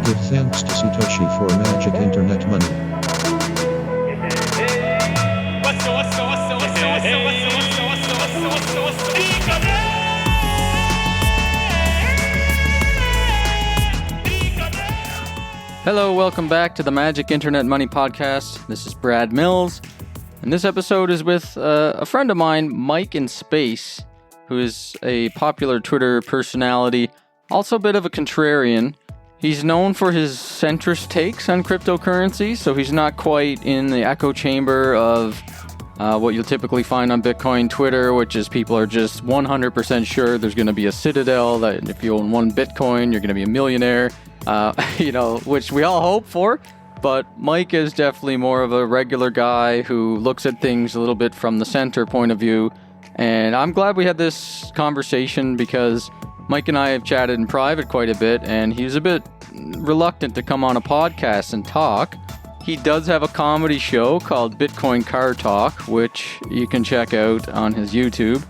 Give thanks to Satoshi for magic internet money. Hello, welcome back to the Magic Internet Money Podcast. This is Brad Mills, and this episode is with a friend of mine, Mike in Space, who is a popular Twitter personality, also a bit of a contrarian. He's known for his centrist takes on cryptocurrencies, so he's not quite in the echo chamber of what you'll typically find on Bitcoin Twitter, which is people are just 100% sure there's going to be a citadel, that if you own one Bitcoin, you're going to be a millionaire. Which we all hope for, but Mike is definitely more of a regular guy who looks at things a little bit from the center point of view, and I'm glad we had this conversation because Mike and I have chatted in private quite a bit, and he's a bit reluctant to come on a podcast and talk. He does have a comedy show called Bitcoin Car Talk, which you can check out on his YouTube.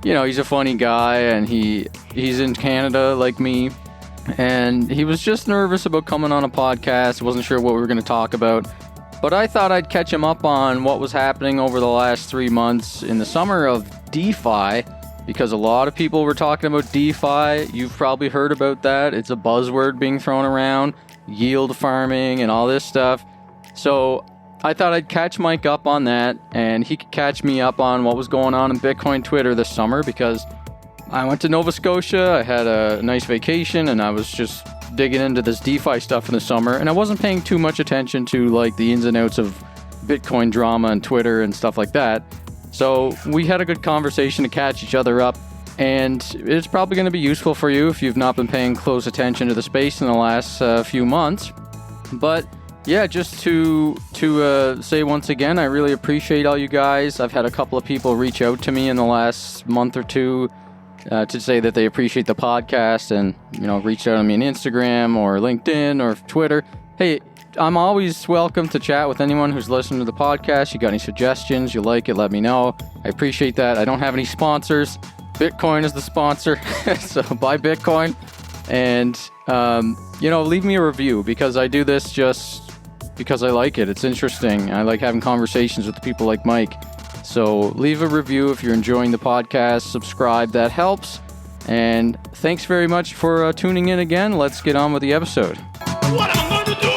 You know, he's a funny guy, and he's in Canada like me. And he was just nervous about coming on a podcast, wasn't sure what we were going to talk about. But I thought I'd catch him up on what was happening over the last 3 months in the summer of DeFi, because a lot of people were talking about DeFi. You've probably heard about that. It's a buzzword being thrown around, yield farming and all this stuff. So I thought I'd catch Mike up on that, and he could catch me up on what was going on in Bitcoin Twitter this summer, because I went to Nova Scotia, I had a nice vacation, and I was just digging into this DeFi stuff in the summer, and I wasn't paying too much attention to like the ins and outs of Bitcoin drama and Twitter and stuff like that. So we had a good conversation to catch each other up, and it's probably going to be useful for you if you've not been paying close attention to the space in the last few months. But yeah, just to say once again, I really appreciate all you guys. I've had a couple of people reach out to me in the last month or two to say that they appreciate the podcast and, reach out to me on Instagram or LinkedIn or Twitter. Hey, I'm always welcome to chat with anyone who's listening to the podcast. You got any suggestions, you like it, let me know. I appreciate that. I don't have any sponsors. Bitcoin is the sponsor, so buy Bitcoin. And, leave me a review, because I do this just because I like it. It's interesting. I like having conversations with people like Mike. So leave a review if you're enjoying the podcast, subscribe, that helps. And thanks very much for tuning in again. Let's get on with the episode. What am I going to do?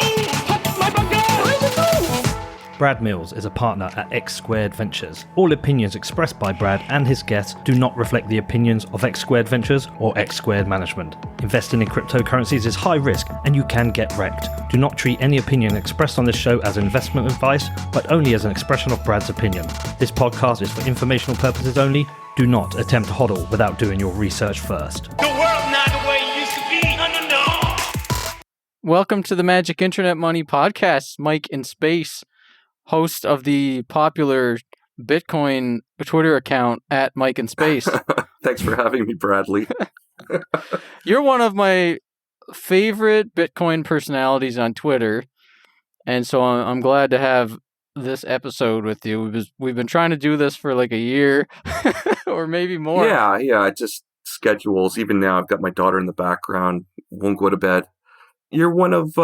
Brad Mills is a partner at Xsquared Ventures. All opinions expressed by Brad and his guests do not reflect the opinions of Xsquared Ventures or Xsquared Management. Investing in cryptocurrencies is high risk and you can get wrecked. Do not treat any opinion expressed on this show as investment advice, but only as an expression of Brad's opinion. This podcast is for informational purposes only. Do not attempt to HODL without doing your research first. The world not the way it used to be. No. Welcome to the Magic Internet Money Podcast. Mike in Space, host of the popular Bitcoin Twitter account at Mike in Space. Thanks for having me, Bradley. You're one of my favorite Bitcoin personalities on Twitter, and so I'm glad to have this episode with you. We've been trying to do this for like a year or maybe more. Yeah, it just schedules. Even now, I've got my daughter in the background, won't go to bed. You're one of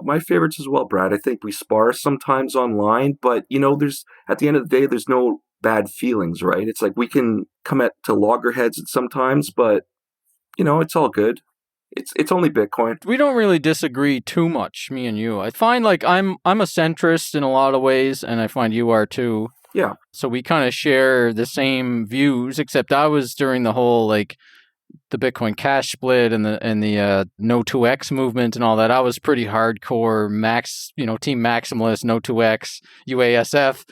my favorites as well, Brad. I think we spar sometimes online, but, there's at the end of the day, there's no bad feelings, right? It's like we can come to loggerheads sometimes, but, it's all good. It's only Bitcoin. We don't really disagree too much, me and you. I find like I'm a centrist in a lot of ways, and I find you are too. Yeah. So we kind of share the same views, except I was during the whole like the Bitcoin Cash split and the no 2x movement and all that. I was pretty hardcore team maximalist, no 2x, UASF.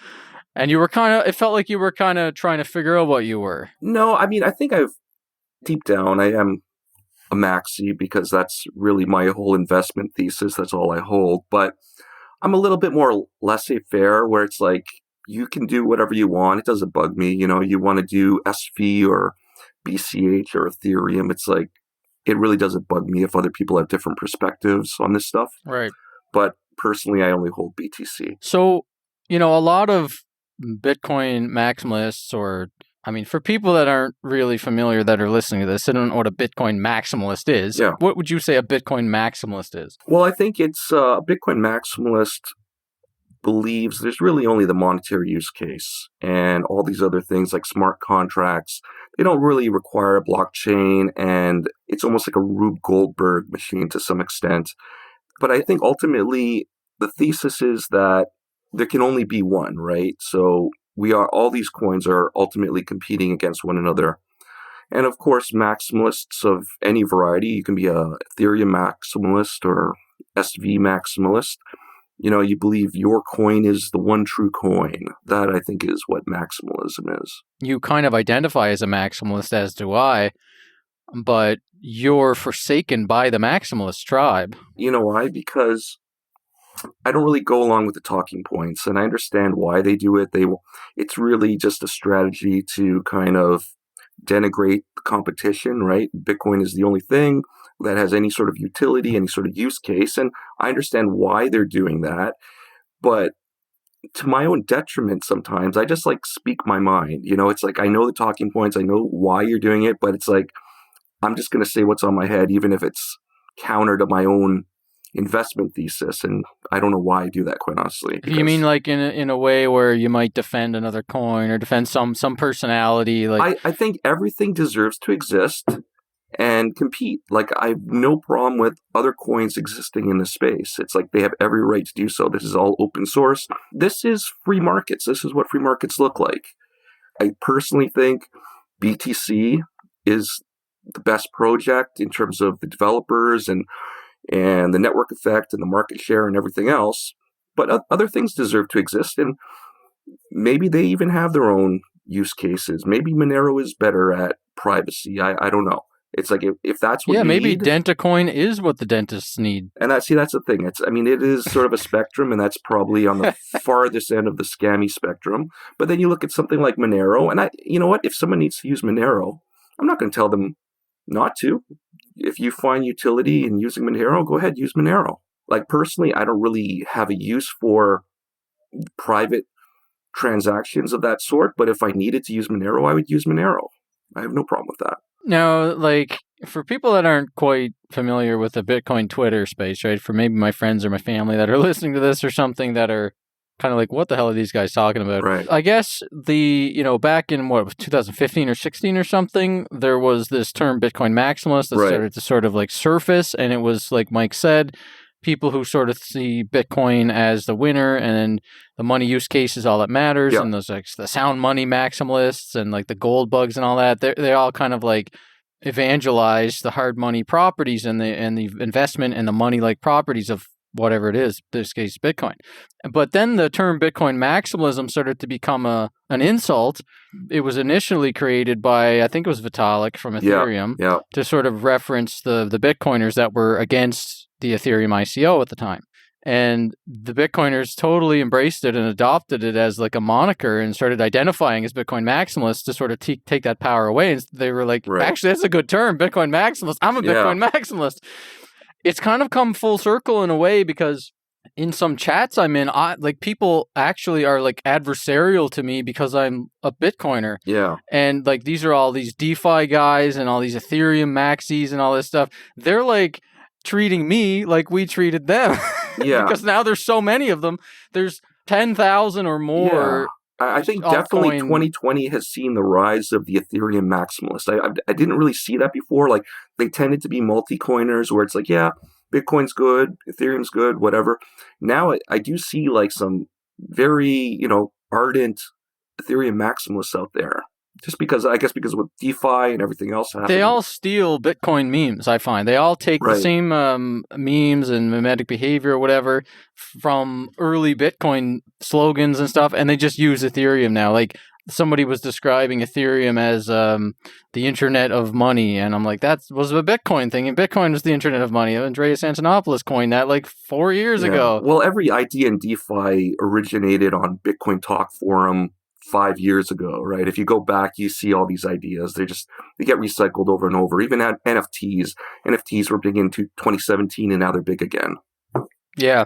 And you were it felt like you were kind of trying to figure out what you were. No, I mean, I think deep down, I am a maxi because that's really my whole investment thesis. That's all I hold. But I'm a little bit more laissez-faire, where it's like, you can do whatever you want. It doesn't bug me. You want to do SV or BCH or Ethereum. It's like, it really doesn't bug me if other people have different perspectives on this stuff. Right. But personally, I only hold BTC. So, a lot of Bitcoin maximalists or I mean, for people that aren't really familiar that are listening to this, I don't know what a Bitcoin maximalist is. Yeah. What would you say a Bitcoin maximalist is? Well, I think it's a Bitcoin maximalist believes there's really only the monetary use case, and all these other things like smart contracts, they don't really require a blockchain, and it's almost like a Rube Goldberg machine to some extent. But I think ultimately the thesis is that there can only be one, right? So all these coins are ultimately competing against one another. And of course, maximalists of any variety, you can be a Ethereum maximalist or SV maximalist. You believe your coin is the one true coin. That, I think, is what maximalism is. You kind of identify as a maximalist, as do I, but you're forsaken by the maximalist tribe. You know why? Because I don't really go along with the talking points, and I understand why they do it. It's really just a strategy to kind of denigrate the competition, right? Bitcoin is the only thing that has any sort of utility, any sort of use case, and I understand why they're doing that. But to my own detriment sometimes, I just speak my mind. It's like I know the talking points, I know why you're doing it, but it's like I'm just going to say what's on my head, even if it's counter to my own investment thesis, and I don't know why I do that, quite honestly. You mean like in a way where you might defend another coin or defend some personality? I think everything deserves to exist and compete. I have no problem with other coins existing in the space. It's like they have every right to do so. This is all open source. This is free markets. This is what free markets look like. I personally think BTC is the best project in terms of the developers and the network effect and the market share and everything else. But other things deserve to exist, and maybe they even have their own use cases. Maybe Monero is better at privacy. I don't know. It's like if that's what you maybe need. DentaCoin is what the dentists need. And that's the thing. It is sort of a spectrum, and that's probably on the farthest end of the scammy spectrum. But then you look at something like Monero, and you know what? If someone needs to use Monero, I'm not going to tell them not to. If you find utility in using Monero, go ahead, use Monero. Personally, I don't really have a use for private transactions of that sort, but if I needed to use Monero, I would use Monero. I have no problem with that. Now, for people that aren't quite familiar with the Bitcoin Twitter space, right? For maybe my friends or my family that are listening to this or something that are kind of like, what the hell are these guys talking about? Right. I guess back in 2015 or 16 or something, there was this term Bitcoin maximalist that started to sort of surface, and it was like Mike said, people who sort of see Bitcoin as the winner, and the money use case is all that matters. And those the sound money maximalists and the gold bugs and all that, they all kind of evangelize the hard money properties and the investment and the money properties of whatever it is, in this case Bitcoin. But then the term Bitcoin maximalism started to become an insult. It was initially created by, I think it was Vitalik from Ethereum, to sort of reference the Bitcoiners that were against the Ethereum ICO at the time. And the Bitcoiners totally embraced it and adopted it as a moniker and started identifying as Bitcoin maximalists to sort of take that power away. And they were like, actually, that's a good term, Bitcoin maximalist. I'm a Bitcoin maximalist. It's kind of come full circle in a way, because in some chats I'm in, people actually are adversarial to me because I'm a Bitcoiner. Yeah. And these are all these DeFi guys and all these Ethereum maxis and all this stuff. They're treating me like we treated them. Yeah. Because now there's so many of them. There's 10,000 or more. I think definitely 2020 has seen the rise of the Ethereum maximalist. I didn't really see that before. They tended to be multi-coiners where it's Bitcoin's good, Ethereum's good, whatever. Now I do see some very, ardent Ethereum maximalists out there. Just because with DeFi and everything else happening. They all steal Bitcoin memes, I find. They all take the same memes and mimetic behavior or whatever from early Bitcoin slogans and stuff, and they just use Ethereum now. Somebody was describing Ethereum as the internet of money, and I'm like, that was a Bitcoin thing, and Bitcoin was the internet of money. Andreas Antonopoulos coined that 4 years ago. Well, every idea in DeFi originated on Bitcoin Talk Forum 5 years ago, right? If you go back, you see all these ideas. They get recycled over and over. Even at NFTs. NFTs were big into 2017, and now they're big again. Yeah.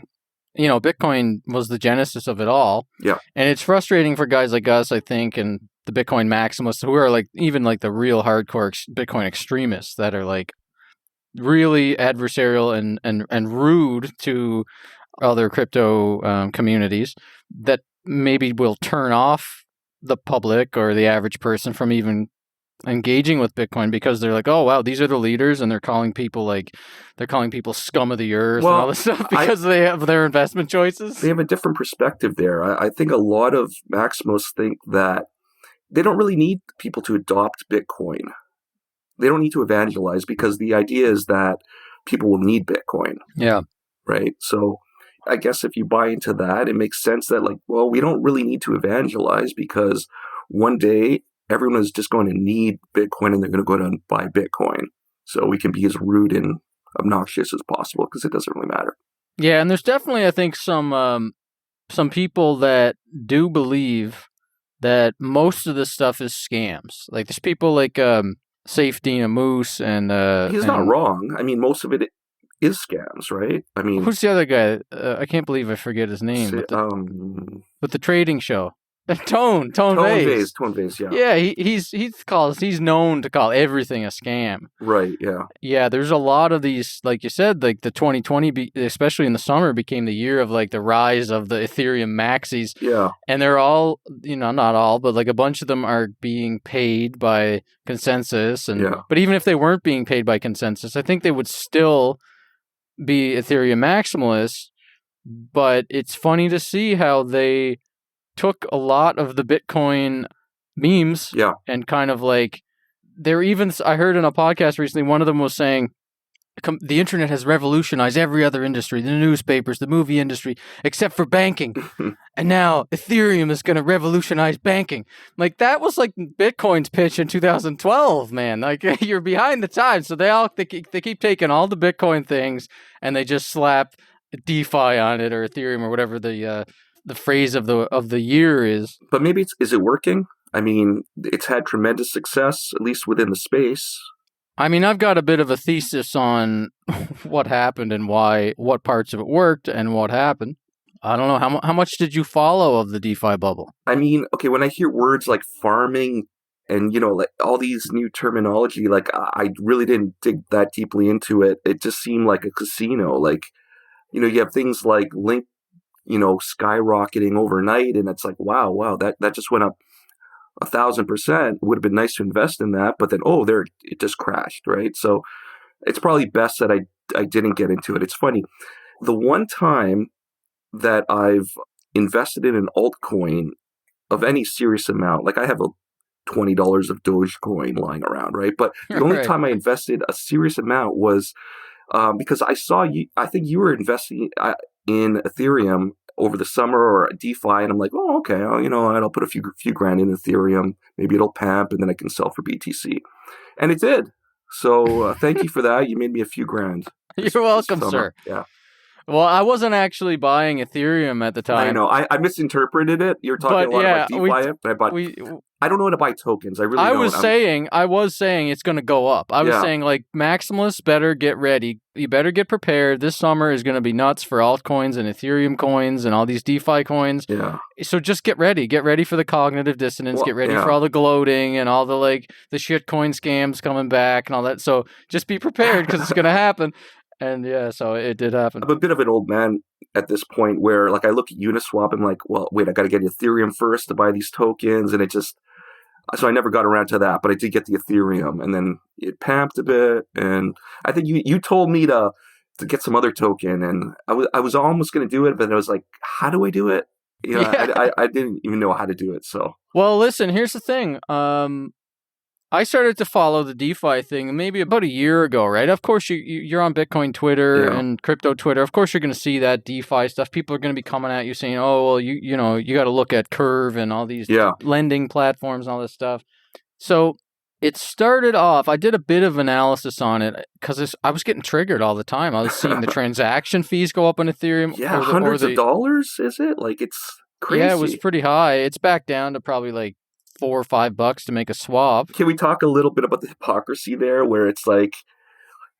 Bitcoin was the genesis of it all. Yeah. And it's frustrating for guys like us, I think, and the Bitcoin maximalists, who are like even like the real hardcore Bitcoin extremists that are like really adversarial and rude to other crypto communities, that maybe will turn off the public or the average person from even engaging with Bitcoin, because they're like, oh wow, these are the leaders, and they're calling people scum of the earth and all this stuff because they have their investment choices. They have a different perspective there. I think a lot of maximalists think that they don't really need people to adopt Bitcoin. They don't need to evangelize, because the idea is that people will need Bitcoin. Yeah. Right. So I guess if you buy into that, it makes sense that like, well, we don't really need to evangelize, because one day everyone is just going to need Bitcoin and they're going to go out and buy Bitcoin. So we can be as rude and obnoxious as possible, because it doesn't really matter. Yeah. And there's definitely, I think, some people that do believe that most of this stuff is scams. Like there's people like Safety and Moose and he's not wrong. I mean, most of it is scams, right? I mean, who's the other guy? I can't believe I forget his name. With the trading show, Tone Vase, yeah. Yeah, he's known to call everything a scam. Right. Yeah. Yeah, there's a lot of these, like you said, like the 2020, especially in the summer, became the year of like the rise of the Ethereum maxis. Yeah. And they're all, not all, but like a bunch of them are being paid by consensus. And But even if they weren't being paid by consensus, I think they would still be Ethereum maximalists. But it's funny to see how they took a lot of the Bitcoin memes and kind of like, I heard in a podcast recently, one of them was saying, the internet has revolutionized every other industry, the newspapers, the movie industry, except for banking. And now Ethereum is going to revolutionize banking. Like that was like Bitcoin's pitch in 2012, man. Like you're behind the times. So they keep taking all the Bitcoin things and they just slap DeFi on it, or Ethereum, or whatever the phrase of the year is. But maybe is it working? I mean, it's had tremendous success, at least within the space. I mean, I've got a bit of a thesis on what happened and what parts of it worked and what happened. I don't know. How much did you follow of the DeFi bubble? I mean, okay, when I hear words like farming and, like all these new terminology, like I really didn't dig that deeply into it. It just seemed like a casino. Like, you have things like Link, skyrocketing overnight, and it's like, wow, that just went up 1,000%. Would have been nice to invest in that, but then it just crashed, right? So it's probably best that I didn't get into it. It's funny, the one time that I've invested in an altcoin of any serious amount, like I have a $20 of Dogecoin lying around, right? But the only time I invested a serious amount was because I saw you. I think you were investing in Ethereum over the summer, or DeFi, and I'm like, oh, okay, I'll put a few grand in Ethereum. Maybe it'll pump, and then I can sell for BTC, and it did. So thank you for that. You made me a few grand. You're welcome, sir. Yeah. Well, I wasn't actually buying Ethereum at the time. I know. I misinterpreted it. You're talking a lot about DeFi. I don't know how to buy tokens. I really don't. I was saying it's going to go up. I was saying, like, maximalists better get ready. You better get prepared. This summer is going to be nuts for altcoins and Ethereum coins and all these DeFi coins. Yeah. So just get ready. Get ready for the cognitive dissonance. Get ready for all the gloating and all the shitcoin scams coming back and all that. So just be prepared, because it's going to happen. And so it did happen. I'm a bit of an old man at this point where, like, I look at Uniswap and I'm like, well, wait, I got to get Ethereum first to buy these tokens. And so I never got around to that, but I did get the Ethereum, and then it pumped a bit. And I think you told me to get some other token, and I was almost going to do it, but I was like, how do I do it? I didn't even know how to do it. So, well, listen, here's the thing. I started to follow the DeFi thing maybe about a year ago, right? Of course, you're on Bitcoin Twitter and crypto Twitter. Of course, you're going to see that DeFi stuff. People are going to be coming at you saying, oh, well, you got to look at Curve and all these lending platforms and all this stuff. So it started off, I did a bit of analysis on it because I was getting triggered all the time. I was seeing the transaction fees go up on Ethereum. Yeah, hundreds of dollars, is it? Like, it's crazy. Yeah, it was pretty high. It's back down to probably like $4 or $5 to make a swap. Can we talk a little bit about the hypocrisy there, where it's like,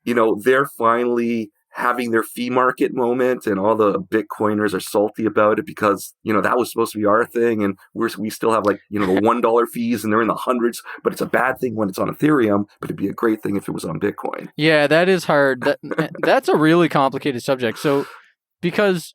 they're finally having their fee market moment, and all the Bitcoiners are salty about it because, that was supposed to be our thing. And we still have the $1 fees, and they're in the hundreds, but it's a bad thing when it's on Ethereum, but it'd be a great thing if it was on Bitcoin. Yeah, that is hard. That's a really complicated subject. So because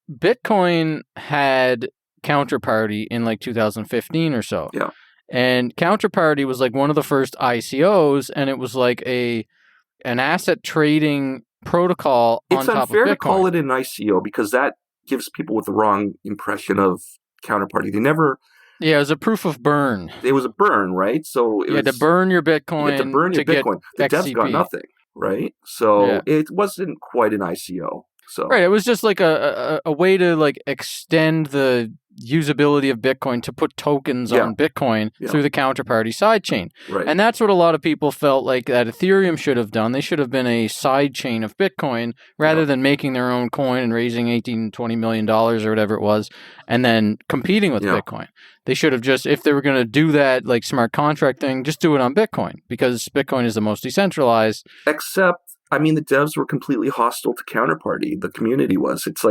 Bitcoin had Counterparty in 2015 or so. Yeah. And Counterparty was one of the first ICOs, and it was an asset trading protocol on top of Bitcoin. It's unfair to call it an ICO because that gives people with the wrong impression of Counterparty. They never... Yeah, it was a proof of burn. It was a burn, right? So you had to burn your Bitcoin. You had to burn your Bitcoin. The devs got nothing, right? So it wasn't quite an ICO. So right, it was just a way to extend the usability of Bitcoin to put tokens on Bitcoin through the Counterparty sidechain. Right. And that's what a lot of people felt like that Ethereum should have done. They should have been a sidechain of Bitcoin rather than making their own coin and raising $18-20 million or whatever it was and then competing with Bitcoin. They should have just, if they were going to do that smart contract thing, just do it on Bitcoin because Bitcoin is the most decentralized. Except, the devs were completely hostile to Counterparty. The community was. It's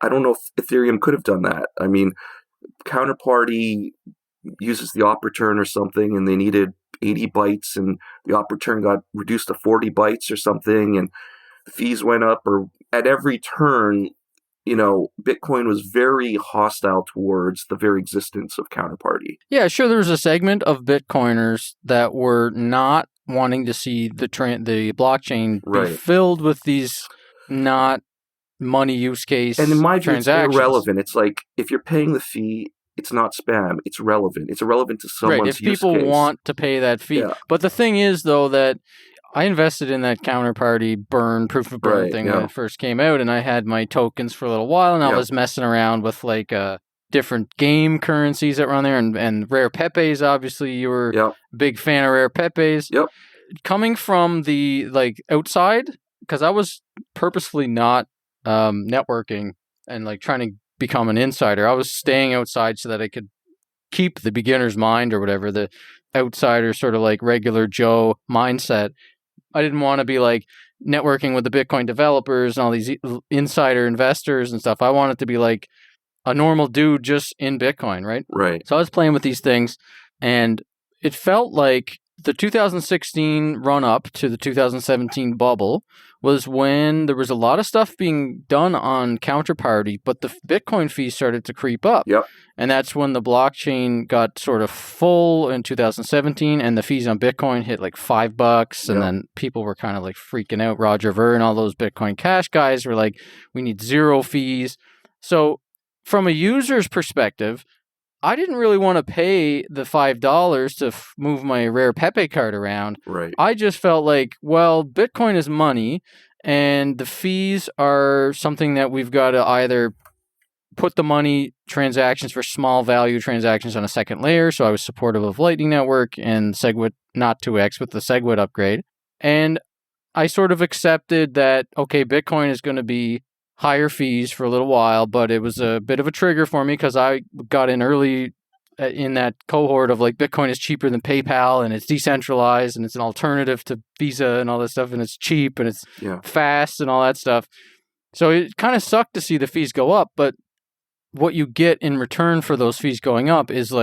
I don't know if Ethereum could have done that. Counterparty uses the op return or something, and they needed 80 bytes, and the op return got reduced to 40 bytes or something, and the fees went up. Or at every turn, Bitcoin was very hostile towards the very existence of Counterparty. Yeah, sure. There was a segment of Bitcoiners that were not wanting to see the blockchain be filled with these not money use case and in my view, it's irrelevant. It's if you're paying the fee, it's not spam. It's relevant. It's irrelevant to someone's use case. If people want to pay that fee. Yeah. But the thing is, though, that I invested in that Counterparty proof of burn thing when it first came out, and I had my tokens for a little while, and I was messing around with different game currencies that were on there, and rare pepes. Obviously, you were a big fan of rare pepes. Yep. Coming from the outside, because I was purposefully not networking and trying to become an insider. I was staying outside so that I could keep the beginner's mind or whatever, the outsider sort of regular Joe mindset. I didn't want to be networking with the Bitcoin developers and all these insider investors and stuff. I wanted to be a normal dude just in Bitcoin, right? Right. So I was playing with these things, and it felt like the 2016 run up to the 2017 bubble was when there was a lot of stuff being done on Counterparty, but the Bitcoin fees started to creep up. Yep. And that's when the blockchain got sort of full in 2017, and the fees on Bitcoin hit $5, and then people were kind of freaking out. Roger Ver and all those Bitcoin Cash guys were we need zero fees. So from a user's perspective, I didn't really want to pay the $5 to move my rare Pepe card around. Right. I just felt Bitcoin is money, and the fees are something that we've got to either put the money transactions for small value transactions on a second layer. So I was supportive of Lightning Network and SegWit, not 2x, with the SegWit upgrade. And I sort of accepted that, okay, Bitcoin is going to be higher fees for a little while, but it was a bit of a trigger for me because I got in early in that cohort of Bitcoin is cheaper than PayPal, and it's decentralized, and it's an alternative to Visa and all this stuff, and it's cheap and it's fast and all that stuff. So it kind of sucked to see the fees go up, but what you get in return for those fees going up is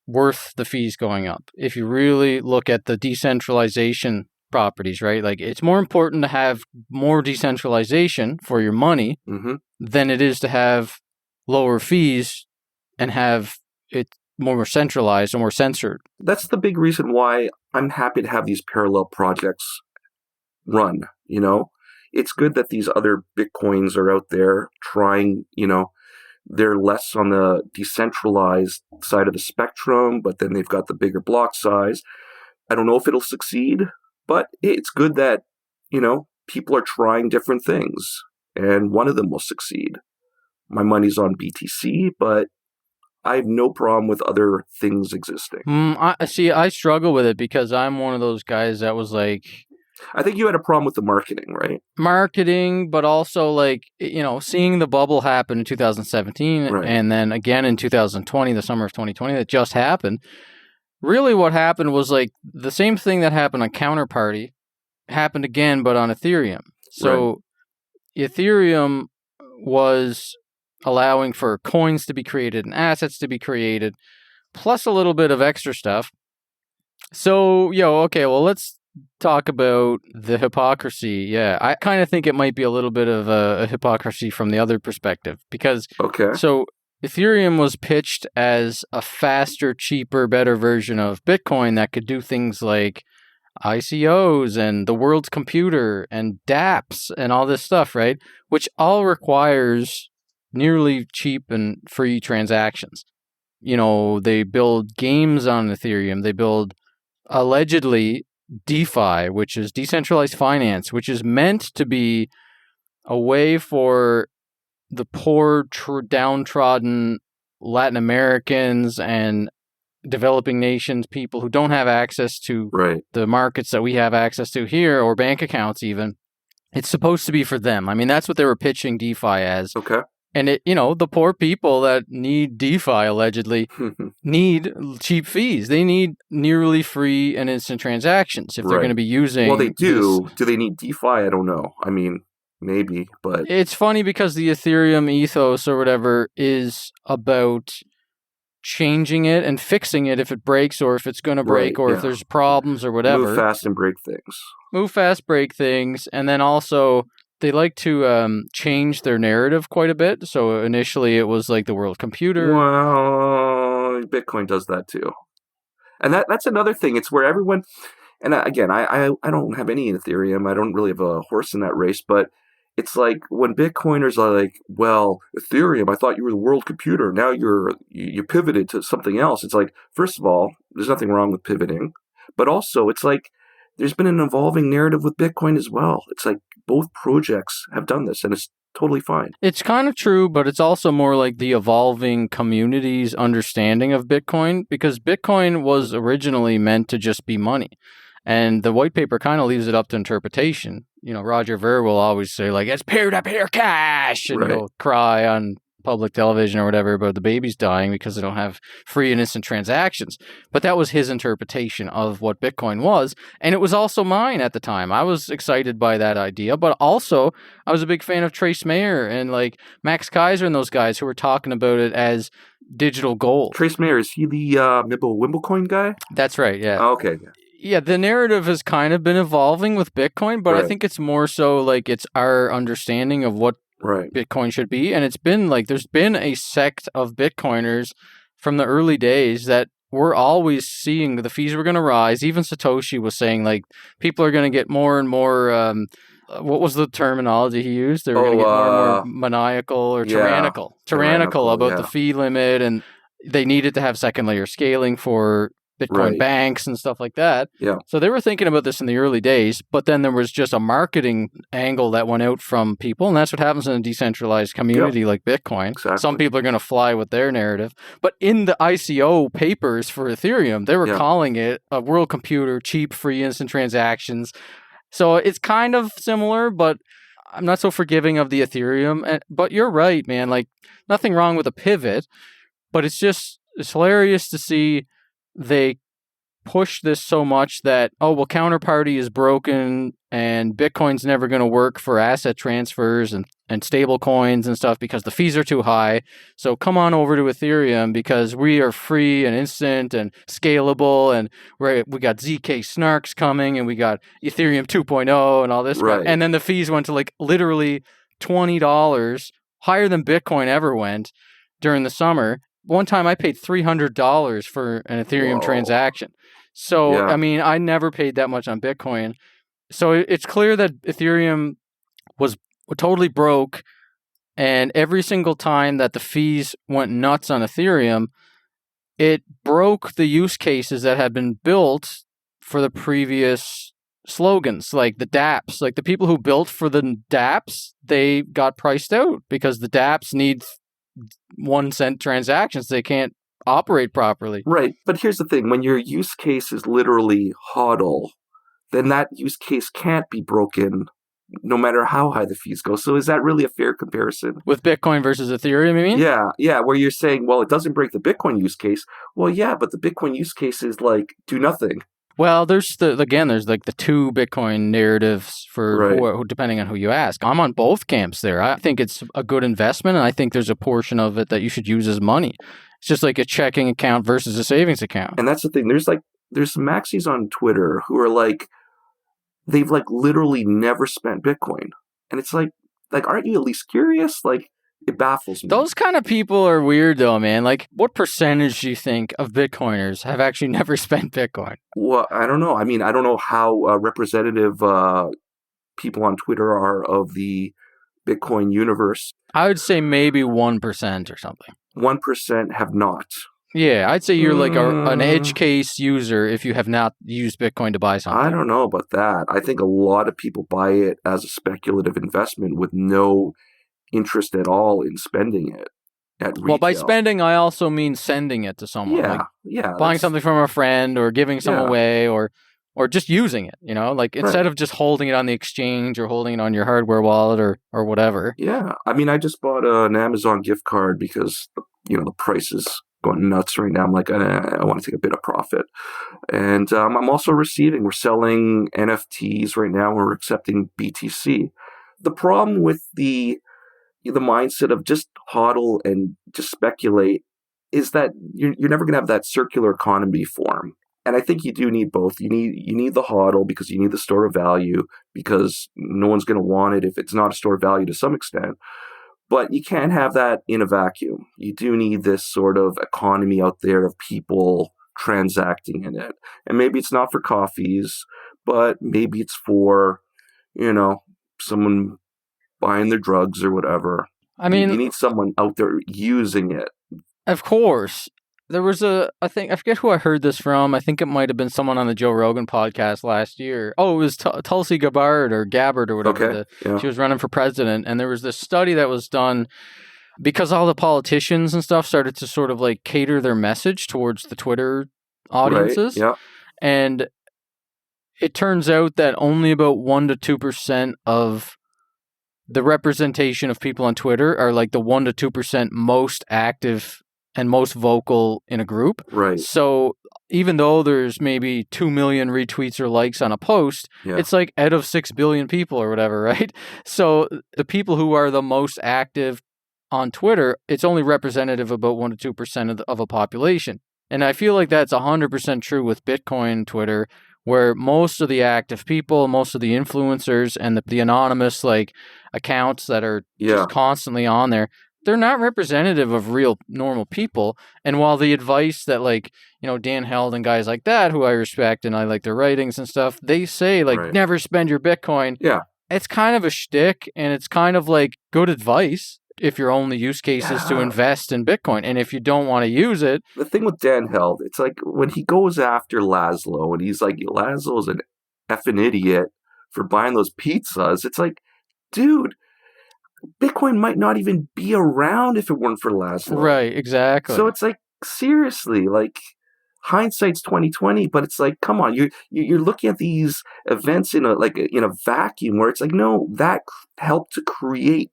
worth the fees going up. If you really look at the decentralization properties, right? It's more important to have more decentralization for your money than it is to have lower fees and have it more centralized or more censored. That's the big reason why I'm happy to have these parallel projects run. It's good that these other Bitcoins are out there trying, they're less on the decentralized side of the spectrum, but then they've got the bigger block size. I don't know if it'll succeed, but it's good that, people are trying different things, and one of them will succeed. My money's on BTC, but I have no problem with other things existing. I struggle with it because I'm one of those guys that was I think you had a problem with the marketing, right? Marketing, but also seeing the bubble happen in 2017 and then again in 2020, the summer of 2020 that just happened. Really what happened was the same thing that happened on Counterparty happened again, but on Ethereum. So Ethereum was allowing for coins to be created and assets to be created, plus a little bit of extra stuff. So, okay, well, let's talk about the hypocrisy. Yeah, I kind of think it might be a little bit of a hypocrisy from the other perspective because, so Ethereum was pitched as a faster, cheaper, better version of Bitcoin that could do things like ICOs and the world's computer and dApps and all this stuff, right? Which all requires nearly cheap and free transactions. They build games on Ethereum. They build allegedly DeFi, which is decentralized finance, which is meant to be a way for the poor, downtrodden Latin Americans and developing nations, people who don't have access to the markets that we have access to here, or bank accounts even. It's supposed to be for them. I mean, that's what they were pitching DeFi as. Okay. And the poor people that need DeFi allegedly need cheap fees. They need nearly free and instant transactions if they're going to be using. Well, they do. Do they need DeFi? I don't know. I mean, maybe, but it's funny because the Ethereum ethos or whatever is about changing it and fixing it if it breaks or if it's going to break or if there's problems or whatever. Move fast and break things. Move fast, break things, and then also they like to change their narrative quite a bit. So initially it was like the world computer. Well, Bitcoin does that too. And that's another thing. It's where everyone, and again, I don't have any in Ethereum. I don't really have a horse in that race, but it's like when Bitcoiners are like, well, Ethereum, I thought you were the world computer. Now you pivoted to something else. It's like, first of all, there's nothing wrong with pivoting. But also, it's like, there's been an evolving narrative with Bitcoin as well. It's like both projects have done this, and it's totally fine. It's kind of true, but it's also more like the evolving community's understanding of Bitcoin, because Bitcoin was originally meant to just be money. And the white paper kind of leaves it up to interpretation. Roger Ver will always say, like, it's peer-to-peer cash, and he'll cry on public television or whatever about the babies dying because they don't have free and instant transactions. But that was his interpretation of what Bitcoin was. And it was also mine at the time. I was excited by that idea, but also I was a big fan of Trace Mayer and like Max Kaiser and those guys who were talking about it as digital gold. Trace Mayer, is he the Wimblecoin guy? That's right, yeah. Oh, okay. Yeah, the narrative has kind of been evolving with Bitcoin, but I think it's more so like it's our understanding of what Bitcoin should be. And it's been like there's been a sect of Bitcoiners from the early days that we're always seeing the fees were going to rise. Even Satoshi was saying like people are going to get more and more. What was the terminology he used? They were going to get more and more maniacal or tyrannical about the fee limit, and they needed to have second layer scaling for Bitcoin banks and stuff like that. Yeah. So they were thinking about this in the early days, but then there was just a marketing angle that went out from people, and that's what happens in a decentralized community like Bitcoin. Exactly. Some people are going to fly with their narrative. But in the ICO papers for Ethereum, they were calling it a world computer, cheap, free, instant transactions. So it's kind of similar, but I'm not so forgiving of the Ethereum. But you're right, man. Like, nothing wrong with a pivot, but it's hilarious to see they push this so much that, counterparty is broken and Bitcoin's never going to work for asset transfers and stable coins and stuff because the fees are too high. So come on over to Ethereum because we are free and instant and scalable, and we got ZK snarks coming and we got Ethereum 2.0 and all this. And then the fees went to like literally $20, higher than Bitcoin ever went during the summer. One time I paid $300 for an Ethereum transaction. So, I mean, I never paid that much on Bitcoin. So it's clear that Ethereum was totally broke. And every single time that the fees went nuts on Ethereum, it broke the use cases that had been built for the previous slogans, like the dApps. Like the people who built for the dApps, they got priced out because the dApps need 1 cent transactions. They can't operate properly. Right. But here's the thing. When your use case is literally HODL, then that use case can't be broken no matter how high the fees go. So is that really a fair comparison? With Bitcoin versus Ethereum, you mean? Yeah. Where you're saying, well, it doesn't break the Bitcoin use case. Well, yeah, but the Bitcoin use case is like, do nothing. Well, there's like the two Bitcoin narratives for Right. depending on who you ask. I'm on both camps there. I think it's a good investment, and I think there's a portion of it that you should use as money. It's just like a checking account versus a savings account. And that's the thing. There's maxis on Twitter who are like, they've like literally never spent Bitcoin. And it's like, aren't you at least curious? Like, it baffles me. Those kind of people are weird though, man. Like, what percentage do you think of Bitcoiners have actually never spent Bitcoin? Well, I don't know. I mean, I don't know how representative people on Twitter are of the Bitcoin universe. I would say maybe 1% or something. 1% have not. Yeah, I'd say you're like an edge case user if you have not used Bitcoin to buy something. I don't know about that. I think a lot of people buy it as a speculative investment with no interest at all in spending it at retail. Well, by spending, I also mean sending it to someone. Buying something from a friend or giving some away or just using it, like instead of just holding it on the exchange or holding it on your hardware wallet or whatever. Yeah. I mean, I just bought an Amazon gift card because, the price is going nuts right now. I'm like, I want to take a bit of profit. And I'm also we're selling NFTs right now. We're accepting BTC. The problem with the mindset of just hodl and just speculate is that you're never going to have that circular economy form. And I think you do need both. You need the hodl because you need the store of value because no one's going to want it if it's not a store of value to some extent. But you can't have that in a vacuum. You do need this sort of economy out there of people transacting in it. And maybe it's not for coffees, but maybe it's for, someone buying their drugs or whatever. I mean, you need someone out there using it. Of course. There was I forget who I heard this from. I think it might have been someone on the Joe Rogan podcast last year. Oh, it was Tulsi Gabbard or whatever. Okay. She was running for president. And there was this study that was done because all the politicians and stuff started to sort of like cater their message towards the Twitter audiences. Right, yeah. And it turns out that only about 1 to 2% of the representation of people on Twitter are like the 1 to 2% most active and most vocal in a group. Right. So even though there's maybe 2 million retweets or likes on a post, it's like out of 6 billion people or whatever, right? So the people who are the most active on Twitter, it's only representative of about 1 to 2% of a population. And I feel like that's 100% true with Bitcoin Twitter, where most of the active people, most of the influencers and the anonymous like accounts that are just constantly on there, they're not representative of real normal people. And while the advice that like, Dan Held and guys like that, who I respect and I like their writings and stuff, they say like, never spend your Bitcoin. Yeah. It's kind of a shtick and it's kind of like good advice if your only use case is to invest in Bitcoin. And if you don't want to use it. The thing with Dan Held, it's like when he goes after Laszlo and he's like, Laszlo's an effing idiot for buying those pizzas. It's like, dude, Bitcoin might not even be around if it weren't for Laszlo. Right, exactly. So it's like, seriously, like hindsight's 2020, but it's like, come on, you're looking at these events in a vacuum where it's like, no, that helped to create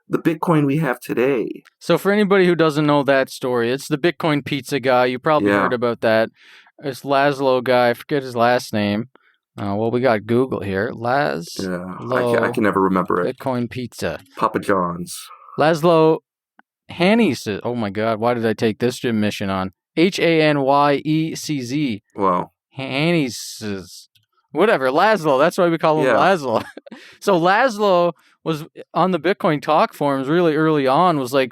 the Bitcoin we have today. So for anybody who doesn't know that story, it's the Bitcoin pizza guy. You probably heard about that. This Laszlo guy, I forget his last name. Well, we got Google here. I can never remember it. Bitcoin pizza. Papa John's. Laszlo Hanyecz. Oh my God, why did I take this mission on? Hanyecz. Wow. Hanyecz. Whatever, Laszlo. That's why we call him Laszlo. So Laszlo was on the Bitcoin talk forums really early on, was like,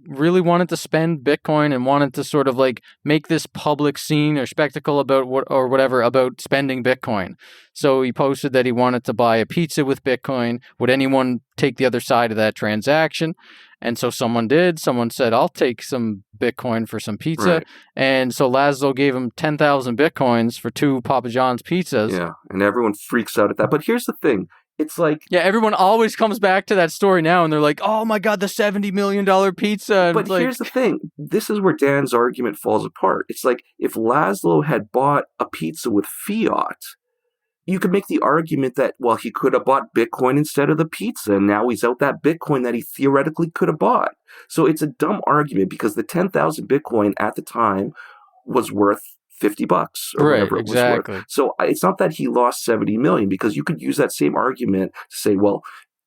really wanted to spend Bitcoin and wanted to sort of like make this public scene or spectacle about about spending Bitcoin. So he posted that he wanted to buy a pizza with Bitcoin. Would anyone take the other side of that transaction? And so someone did. Someone said, I'll take some Bitcoin for some pizza. Right. And so Laszlo gave him 10,000 Bitcoins for 2 Papa John's pizzas. Yeah, and everyone freaks out at that. But here's the thing. It's like... Yeah, everyone always comes back to that story now, and they're like, oh my God, the $70 million pizza. And but here's the thing. This is where Dan's argument falls apart. It's like, if Laszlo had bought a pizza with fiat, you could make the argument that, well, he could have bought Bitcoin instead of the pizza, and now he's out that Bitcoin that he theoretically could have bought. So it's a dumb argument because the 10,000 Bitcoin at the time was worth $50 or Right, whatever it was exactly. worth. So it's not that he lost 70 million, because you could use that same argument to say, well,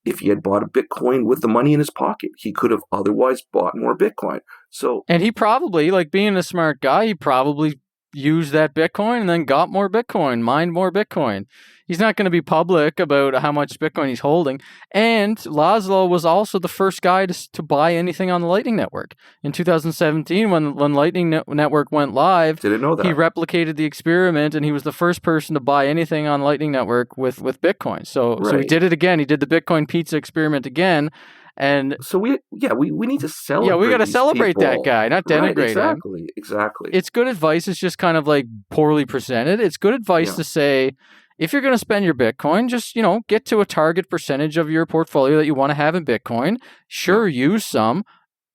if he had bought a Bitcoin with the money in his pocket, he could have otherwise bought more Bitcoin. So, And he probably, like being a smart guy, he probably used that Bitcoin and then got more Bitcoin, mined more Bitcoin. He's not going to be public about how much Bitcoin he's holding. And Laszlo was also the first guy to buy anything on the Lightning Network. In 2017, when Lightning Network went live, didn't know that. he replicated the experiment, and he was the first person to buy anything on Lightning Network with Bitcoin. So he Right. did it again. He did the Bitcoin pizza experiment again. And So we need to celebrate. yeah, we got to these celebrate that people. guy, not denigrate Right, him. exactly. It's good advice. It's just kind of like poorly presented. It's good advice to say, if you're going to spend your Bitcoin, just, get to a target percentage of your portfolio that you want to have in Bitcoin. Sure, use some,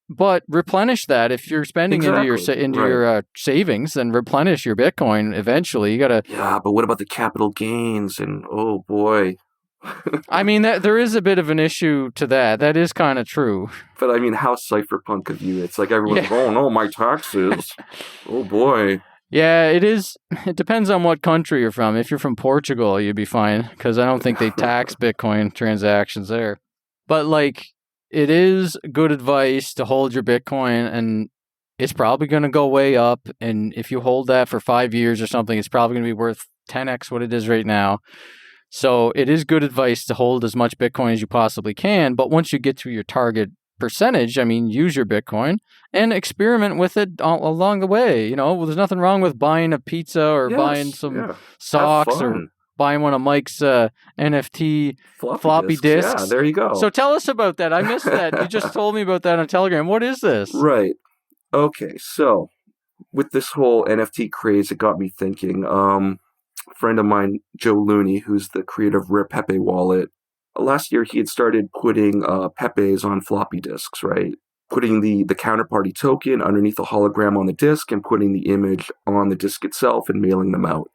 but replenish that. If you're spending into your savings, then replenish your Bitcoin eventually. You got to. Yeah, but what about the capital gains? And oh boy. I mean, there is a bit of an issue to that. That is kind of true. But I mean, how cypherpunk of you. It's like everyone's like, oh no, my taxes. Oh boy. Yeah, it is. It depends on what country you're from. If you're from Portugal, you'd be fine, because I don't think they tax Bitcoin transactions there. But it is good advice to hold your Bitcoin, and it's probably going to go way up. And if you hold that for 5 years or something, it's probably going to be worth 10x what it is right now. So it is good advice to hold as much Bitcoin as you possibly can. But once you get to your target percentage, use your Bitcoin and experiment with it along the way. There's nothing wrong with buying a pizza or buying some socks or buying one of Mike's NFT floppy disks. Yeah, there you go. So tell us about that. I missed that. You just told me about that on Telegram. What is this? Right. Okay, so with this whole NFT craze, it got me thinking. A friend of mine, Joe Looney, who's the creator of Rare Pepe Wallet, last year he had started putting Pepes on floppy disks, right? Putting the counterparty token underneath a hologram on the disk and putting the image on the disk itself and mailing them out.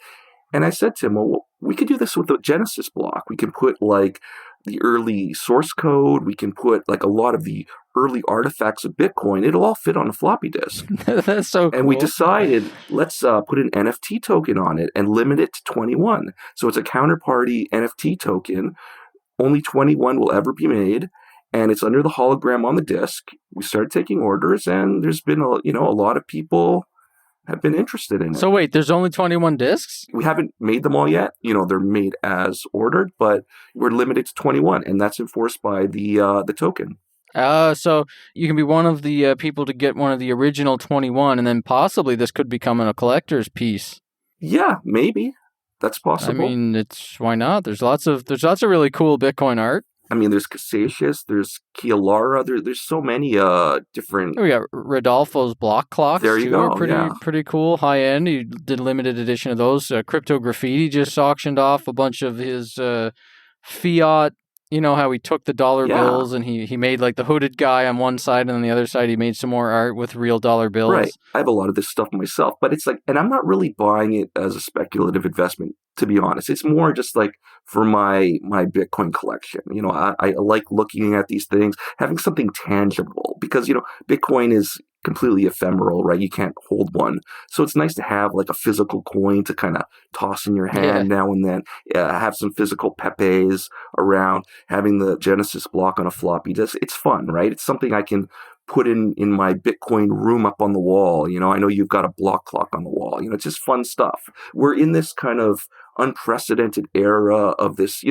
And I said to him, well, we could do this with a Genesis block. We can put the early source code. We can put a lot of the early artifacts of Bitcoin. It'll all fit on a floppy disk. That's so cool. And we decided, let's put an NFT token on it and limit it to 21. So it's a counterparty NFT token. Only 21 will ever be made. And it's under the hologram on the disk. We started taking orders, and there's been a lot of people have been interested in it. So wait, there's only 21 discs? We haven't made them all yet. They're made as ordered, but we're limited to 21, and that's enforced by the token. So you can be one of the people to get one of the original 21, and then possibly this could become a collector's piece. Yeah, maybe. That's possible. Why not? There's lots of really cool Bitcoin art. There's Cassatius, there's Kialara, there's so many different. We got Rodolfo's block clocks. There you go. Pretty cool, high end. He did a limited edition of those. Crypto Graffiti just auctioned off a bunch of his fiat. How he took the dollar bills and he made the hooded guy on one side, and on the other side he made some more art with real dollar bills. Right. I have a lot of this stuff myself, but it's and I'm not really buying it as a speculative investment, to be honest. It's more just for my Bitcoin collection. I like looking at these things, having something tangible, because, Bitcoin is completely ephemeral, right? You can't hold one. So it's nice to have a physical coin to kind of toss in your hand now and then, have some physical Pepes around, having the Genesis block on a floppy disk. It's fun, right? It's something I can put in my Bitcoin room up on the wall. I know you've got a block clock on the wall. It's just fun stuff. We're in this kind of unprecedented era of this,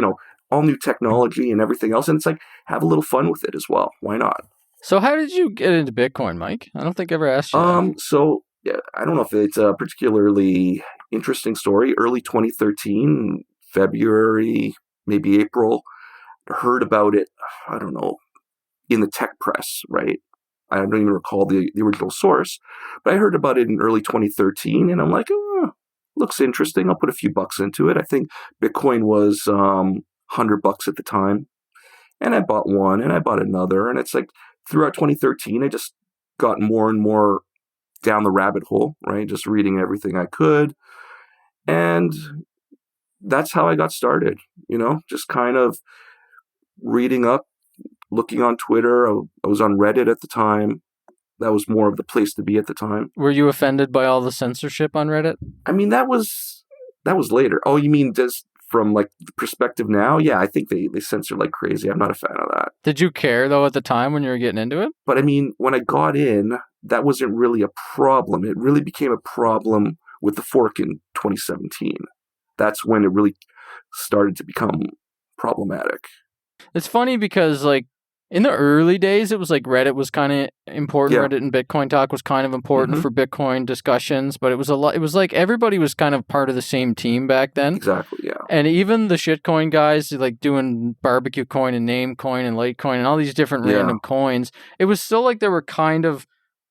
all new technology and everything else. And it's have a little fun with it as well. Why not? So how did you get into Bitcoin, Mike? I don't think I ever asked you that. So yeah, I don't know if it's a particularly interesting story. Early 2013, February, maybe April, heard about it, I don't know, in the tech press, right? I don't even recall the original source, but I heard about it in early 2013, and I'm like, looks interesting. I'll put a few bucks into it. I think Bitcoin was $100 at the time. And I bought one, and I bought another, and it's throughout 2013, I just got more and more down the rabbit hole, right? Just reading everything I could. And that's how I got started, just kind of reading up, looking on Twitter. I was on Reddit at the time, that was more of the place to be at the time. Were you offended by all the censorship on Reddit? I mean, that was later. Oh, you mean just from like the perspective now? Yeah, I think they censor like crazy. I'm not a fan of that. Did you care though at the time when you were getting into it? But I mean, when I got in, that wasn't really a problem. It really became a problem with the fork in 2017. That's when it really started to become problematic. It's funny because like in the early days, it was like Reddit was kind of important. Yeah. Reddit and Bitcoin talk was kind of important for Bitcoin discussions, but it was a lot. It was like everybody was kind of part of the same team back then. Exactly, yeah. And even the shitcoin guys, like doing barbecue coin and name coin and Litecoin and all these different random coins, it was still like they were kind of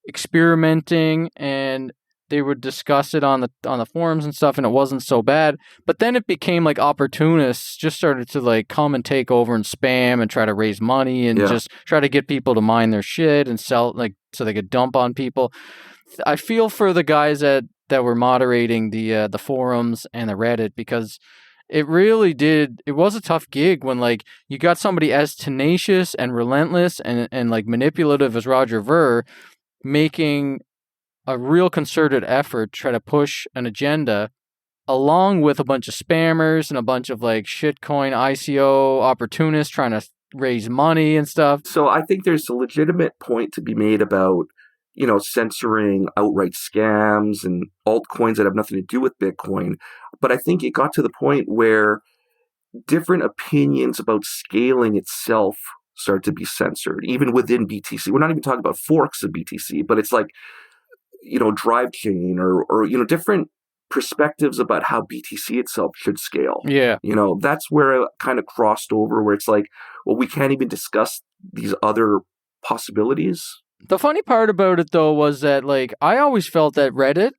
experimenting and they would discuss it on the forums and stuff, and it wasn't so bad. But then it became like opportunists just started to like come and take over and spam and try to raise money and just try to get people to mine their shit and sell like so they could dump on people. I feel for the guys that were moderating the forums and the Reddit because it really did. It was a tough gig when like you got somebody as tenacious and relentless and like manipulative as Roger Ver making a real concerted effort to try to push an agenda along with a bunch of spammers and a bunch of like shitcoin ICO opportunists trying to raise money and stuff. So I think there's a legitimate point to be made about, censoring outright scams and altcoins that have nothing to do with Bitcoin. But I think it got to the point where different opinions about scaling itself start to be censored, even within BTC. We're not even talking about forks of BTC, but it's like, drive chain or different perspectives about how BTC itself should scale. Yeah. That's where it kind of crossed over where it's like, well, we can't even discuss these other possibilities. The funny part about it though was that like I always felt that Reddit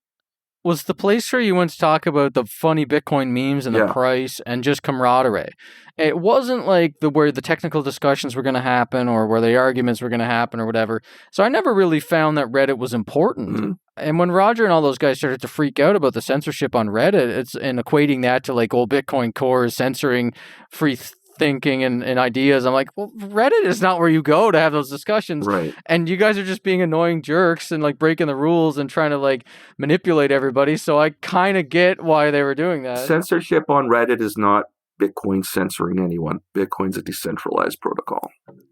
was the place where you went to talk about the funny Bitcoin memes and the price and just camaraderie. It wasn't like where the technical discussions were going to happen or where the arguments were going to happen or whatever. So I never really found that Reddit was important. Mm-hmm. And when Roger and all those guys started to freak out about the censorship on Reddit, and equating that to like old Bitcoin cores censoring free thinking and ideas, I'm like, well, Reddit is not where you go to have those discussions. Right. And you guys are just being annoying jerks and like breaking the rules and trying to like manipulate everybody. So I kind of get why they were doing that. Censorship on Reddit is not Bitcoin censoring anyone. Bitcoin's a decentralized protocol.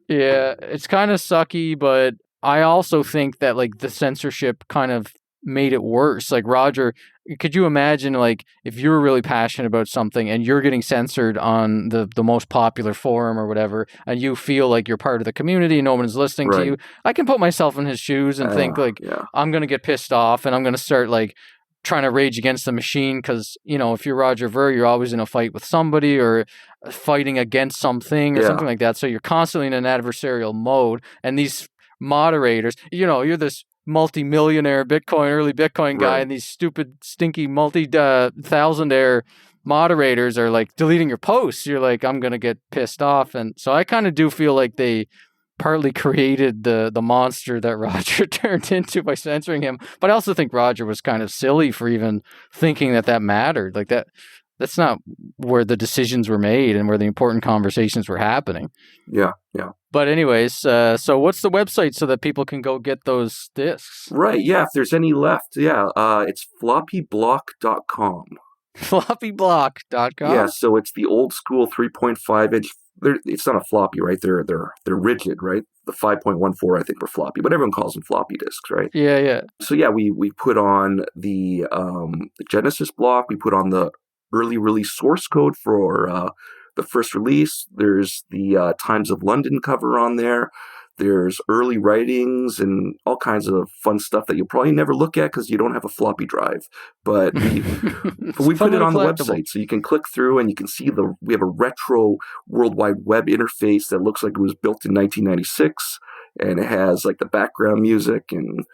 Yeah, it's kind of sucky, but I also think that like the censorship kind of made it worse. Like Roger, could you imagine like if you were really passionate about something and you're getting censored on the most popular forum or whatever, and you feel like you're part of the community and no one's listening to you? I can put myself in his shoes and think like I'm going to get pissed off and I'm going to start like trying to rage against the machine because, if you're Roger Ver, you're always in a fight with somebody or fighting against something or something like that. So you're constantly in an adversarial mode. And these moderators, you're this multi-millionaire early Bitcoin guy, and these stupid, stinky multi-thousandaire moderators are like deleting your posts. You're like, I'm going to get pissed off. And so I kind of do feel like they partly created the monster that Roger turned into by censoring him. But I also think Roger was kind of silly for even thinking that mattered. Like that's not where the decisions were made and where the important conversations were happening. Yeah. But anyways, so what's the website so that people can go get those discs? Right, yeah, if there's any left, it's floppyblock.com. Floppyblock.com? Yeah, so it's the old school 3.5-inch. It's not a floppy, right? They're rigid, right? The 5.14, I think, were floppy, but everyone calls them floppy disks, right? Yeah. So yeah, we put on the Genesis block. We put on the early release source code for the first release. There's the Times of London cover on there. There's early writings and all kinds of fun stuff that you'll probably never look at because you don't have a floppy drive. But we put it on the website, so you can click through and you can see we have a retro World Wide Web interface that looks like it was built in 1996, and it has like the background music and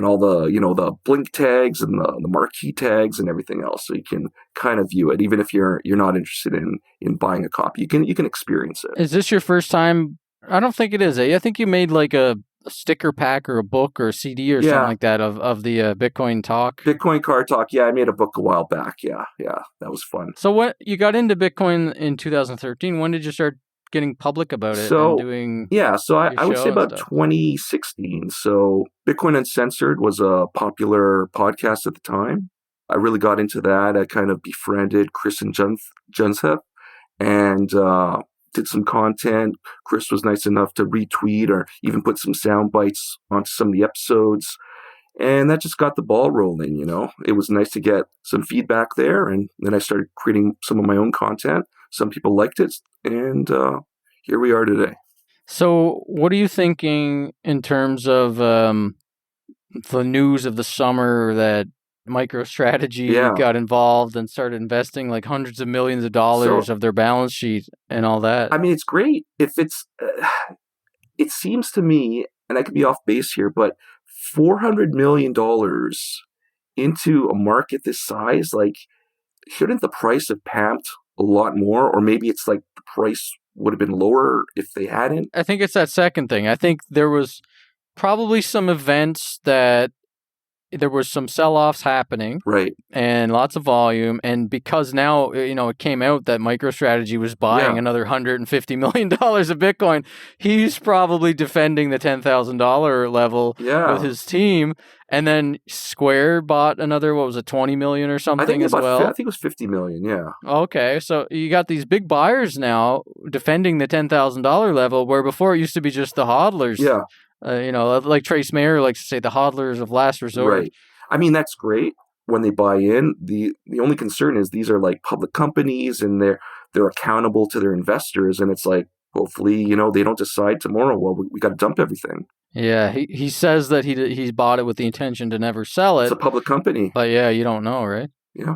all the the blink tags and the marquee tags and everything else, so you can kind of view it even if you're not interested in buying a copy. You can experience it. Is this your first time? I don't think it is. I think you made like a sticker pack or a book or a CD or something like that of the Bitcoin talk. Bitcoin card talk. Yeah, I made a book a while back. Yeah, that was fun. So what you got into Bitcoin in 2013? When did you start getting public about it So, and doing so your I would show say and about stuff? 2016. So Bitcoin Uncensored was a popular podcast at the time. I really got into that. I kind of befriended Chris and Junshep and did some content. Chris was nice enough to retweet or even put some sound bites onto some of the episodes. And that just got the ball rolling, you know. It was nice to get some feedback there. And then I started creating some of my own content. Some people liked it. And here we are today. So, what are you thinking in terms of the news of the summer that MicroStrategy got involved and started investing like hundreds of millions of dollars of their balance sheet and all that? I mean, it's great. If it's, it seems to me, and I could be off base here, but $400 million into a market this size, like, shouldn't the price have pumped a lot more? Or maybe it's like the price would have been lower if they hadn't? I think it's that second thing. I think there was probably some events that there was some sell-offs happening, right, and lots of volume, and because now it came out that MicroStrategy was buying another $150 million of Bitcoin, he's probably defending the $10,000 level with his team, and then Square bought another, what was it, 20 million or something as well? I think it was 50 million, yeah. Okay, so you got these big buyers now defending the $10,000 level, where before it used to be just the hodlers. Yeah. Like Trace Mayer likes to say, the hodlers of last resort. Right. I mean, that's great when they buy in. The only concern is these are like public companies and they're accountable to their investors. And it's like, hopefully, they don't decide tomorrow, well, we got to dump everything. Yeah, he says that he's bought it with the intention to never sell it. It's a public company. But yeah, you don't know, right? Yeah.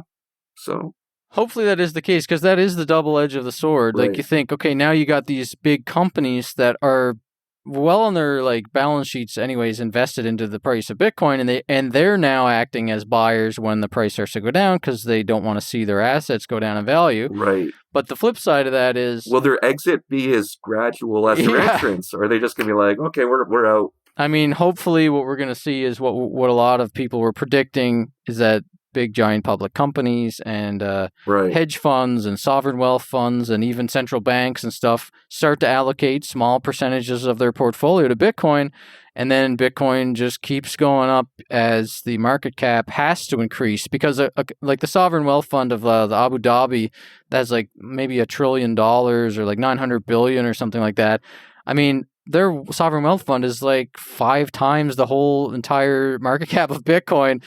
So hopefully that is the case, because that is the double edge of the sword. Right. Like, you think, okay, now you got these big companies that are well on their balance sheets anyways invested into the price of Bitcoin, and they're now acting as buyers when the price starts to go down because they don't want to see their assets go down in value. Right. But the flip side of that is, will their exit be as gradual as their entrance, or are they just going to be like, okay, we're out? I mean, hopefully what we're going to see is what a lot of people were predicting, is that big giant public companies and hedge funds and sovereign wealth funds and even central banks and stuff start to allocate small percentages of their portfolio to Bitcoin, and then Bitcoin just keeps going up as the market cap has to increase, because like the sovereign wealth fund of the Abu Dhabi, that's like maybe $1 trillion or like 900 billion or something like that. I mean, their sovereign wealth fund is like 5 times the whole entire market cap of Bitcoin.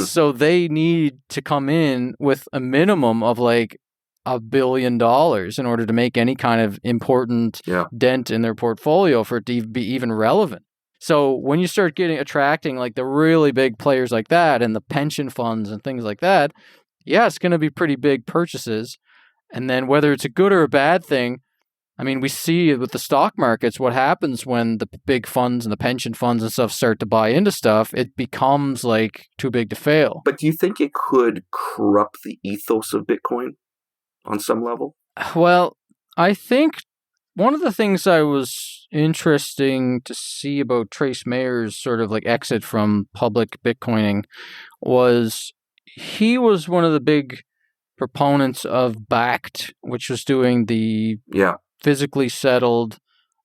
So they need to come in with a minimum of like $1 billion in order to make any kind of important dent in their portfolio for it to be even relevant. So when you start attracting like the really big players like that and the pension funds and things like that, it's going to be pretty big purchases. And then whether it's a good or a bad thing, I mean, we see with the stock markets what happens when the big funds and the pension funds and stuff start to buy into stuff. It becomes like too big to fail. But do you think it could corrupt the ethos of Bitcoin on some level? Well, I think one of the things I was interesting to see about Trace Mayer's sort of like exit from public Bitcoining was he was one of the big proponents of Backed, which was doing the physically settled,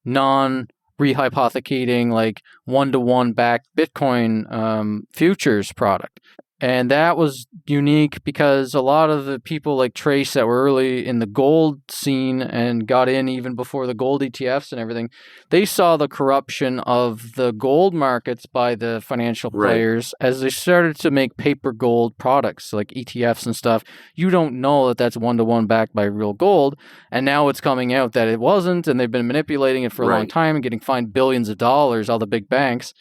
non-rehypothecating, like one-to-one backed Bitcoin futures product. And that was unique because a lot of the people like Trace that were early in the gold scene and got in even before the gold ETFs and everything, they saw the corruption of the gold markets by the financial players as they started to make paper gold products like ETFs and stuff. You don't know that that's one-to-one backed by real gold. And now it's coming out that it wasn't, and they've been manipulating it for a long time and getting fined billions of dollars, all the big banks.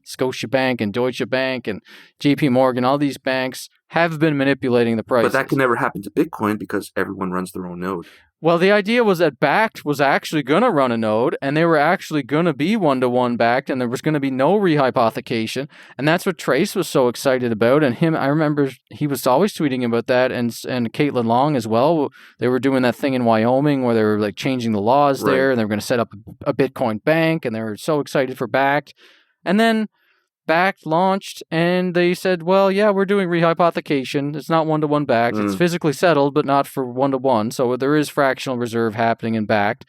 Scotiabank and Deutsche Bank and JP Morgan, all these banks have been manipulating the prices. But that can never happen to Bitcoin because everyone runs their own node. Well, the idea was that Backed was actually going to run a node, and they were actually going to be one-to-one backed, and there was going to be no rehypothecation. And that's what Trace was so excited about. And I remember he was always tweeting about that, and Caitlin Long as well. They were doing that thing in Wyoming where they were like changing the laws there, and they were going to set up a Bitcoin bank, and they were so excited for Backed. And then Backed launched, and they said, well, yeah, we're doing rehypothecation. It's not one-to-one backed. It's physically settled, but not for one-to-one. So there is fractional reserve happening in Backed.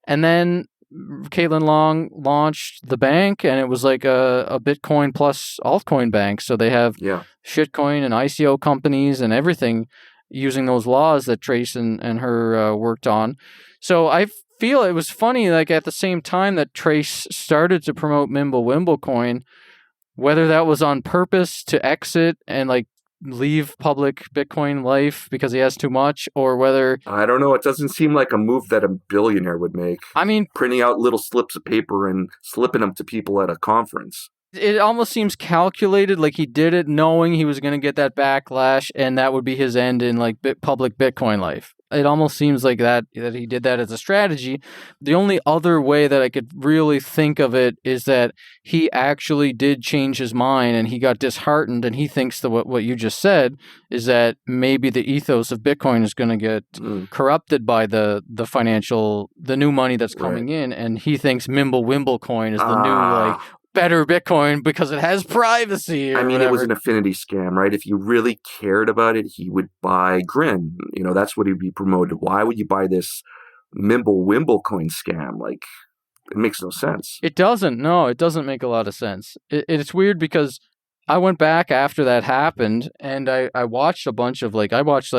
And then Caitlin Long launched the bank, and it was like a Bitcoin plus altcoin bank. So they have shitcoin and ICO companies and everything using those laws that Trace and her worked on. So I feel it was funny, like at the same time that Trace started to promote Mimblewimble coin, whether that was on purpose to exit and like leave public Bitcoin life because he has too much, or whether... I don't know. It doesn't seem like a move that a billionaire would make. I mean... Printing out little slips of paper and slipping them to people at a conference. It almost seems calculated, like he did it knowing he was going to get that backlash and that would be his end in like public Bitcoin life. It almost seems like that he did that as a strategy. The only other way that I could really think of it is that he actually did change his mind and he got disheartened, and he thinks that what you just said is that maybe the ethos of Bitcoin is going to get corrupted by the new money that's coming in, and he thinks Mimblewimble coin is the new like better Bitcoin because it has privacy. I mean, whatever. It was an affinity scam, right? If you really cared about it, he would buy Grin. You know, that's what he'd be promoted. Why would you buy this Mimblewimble coin scam? Like, it makes no sense. It doesn't. No, it doesn't make a lot of sense. It's weird because I went back after that happened and I watched a bunch of I watched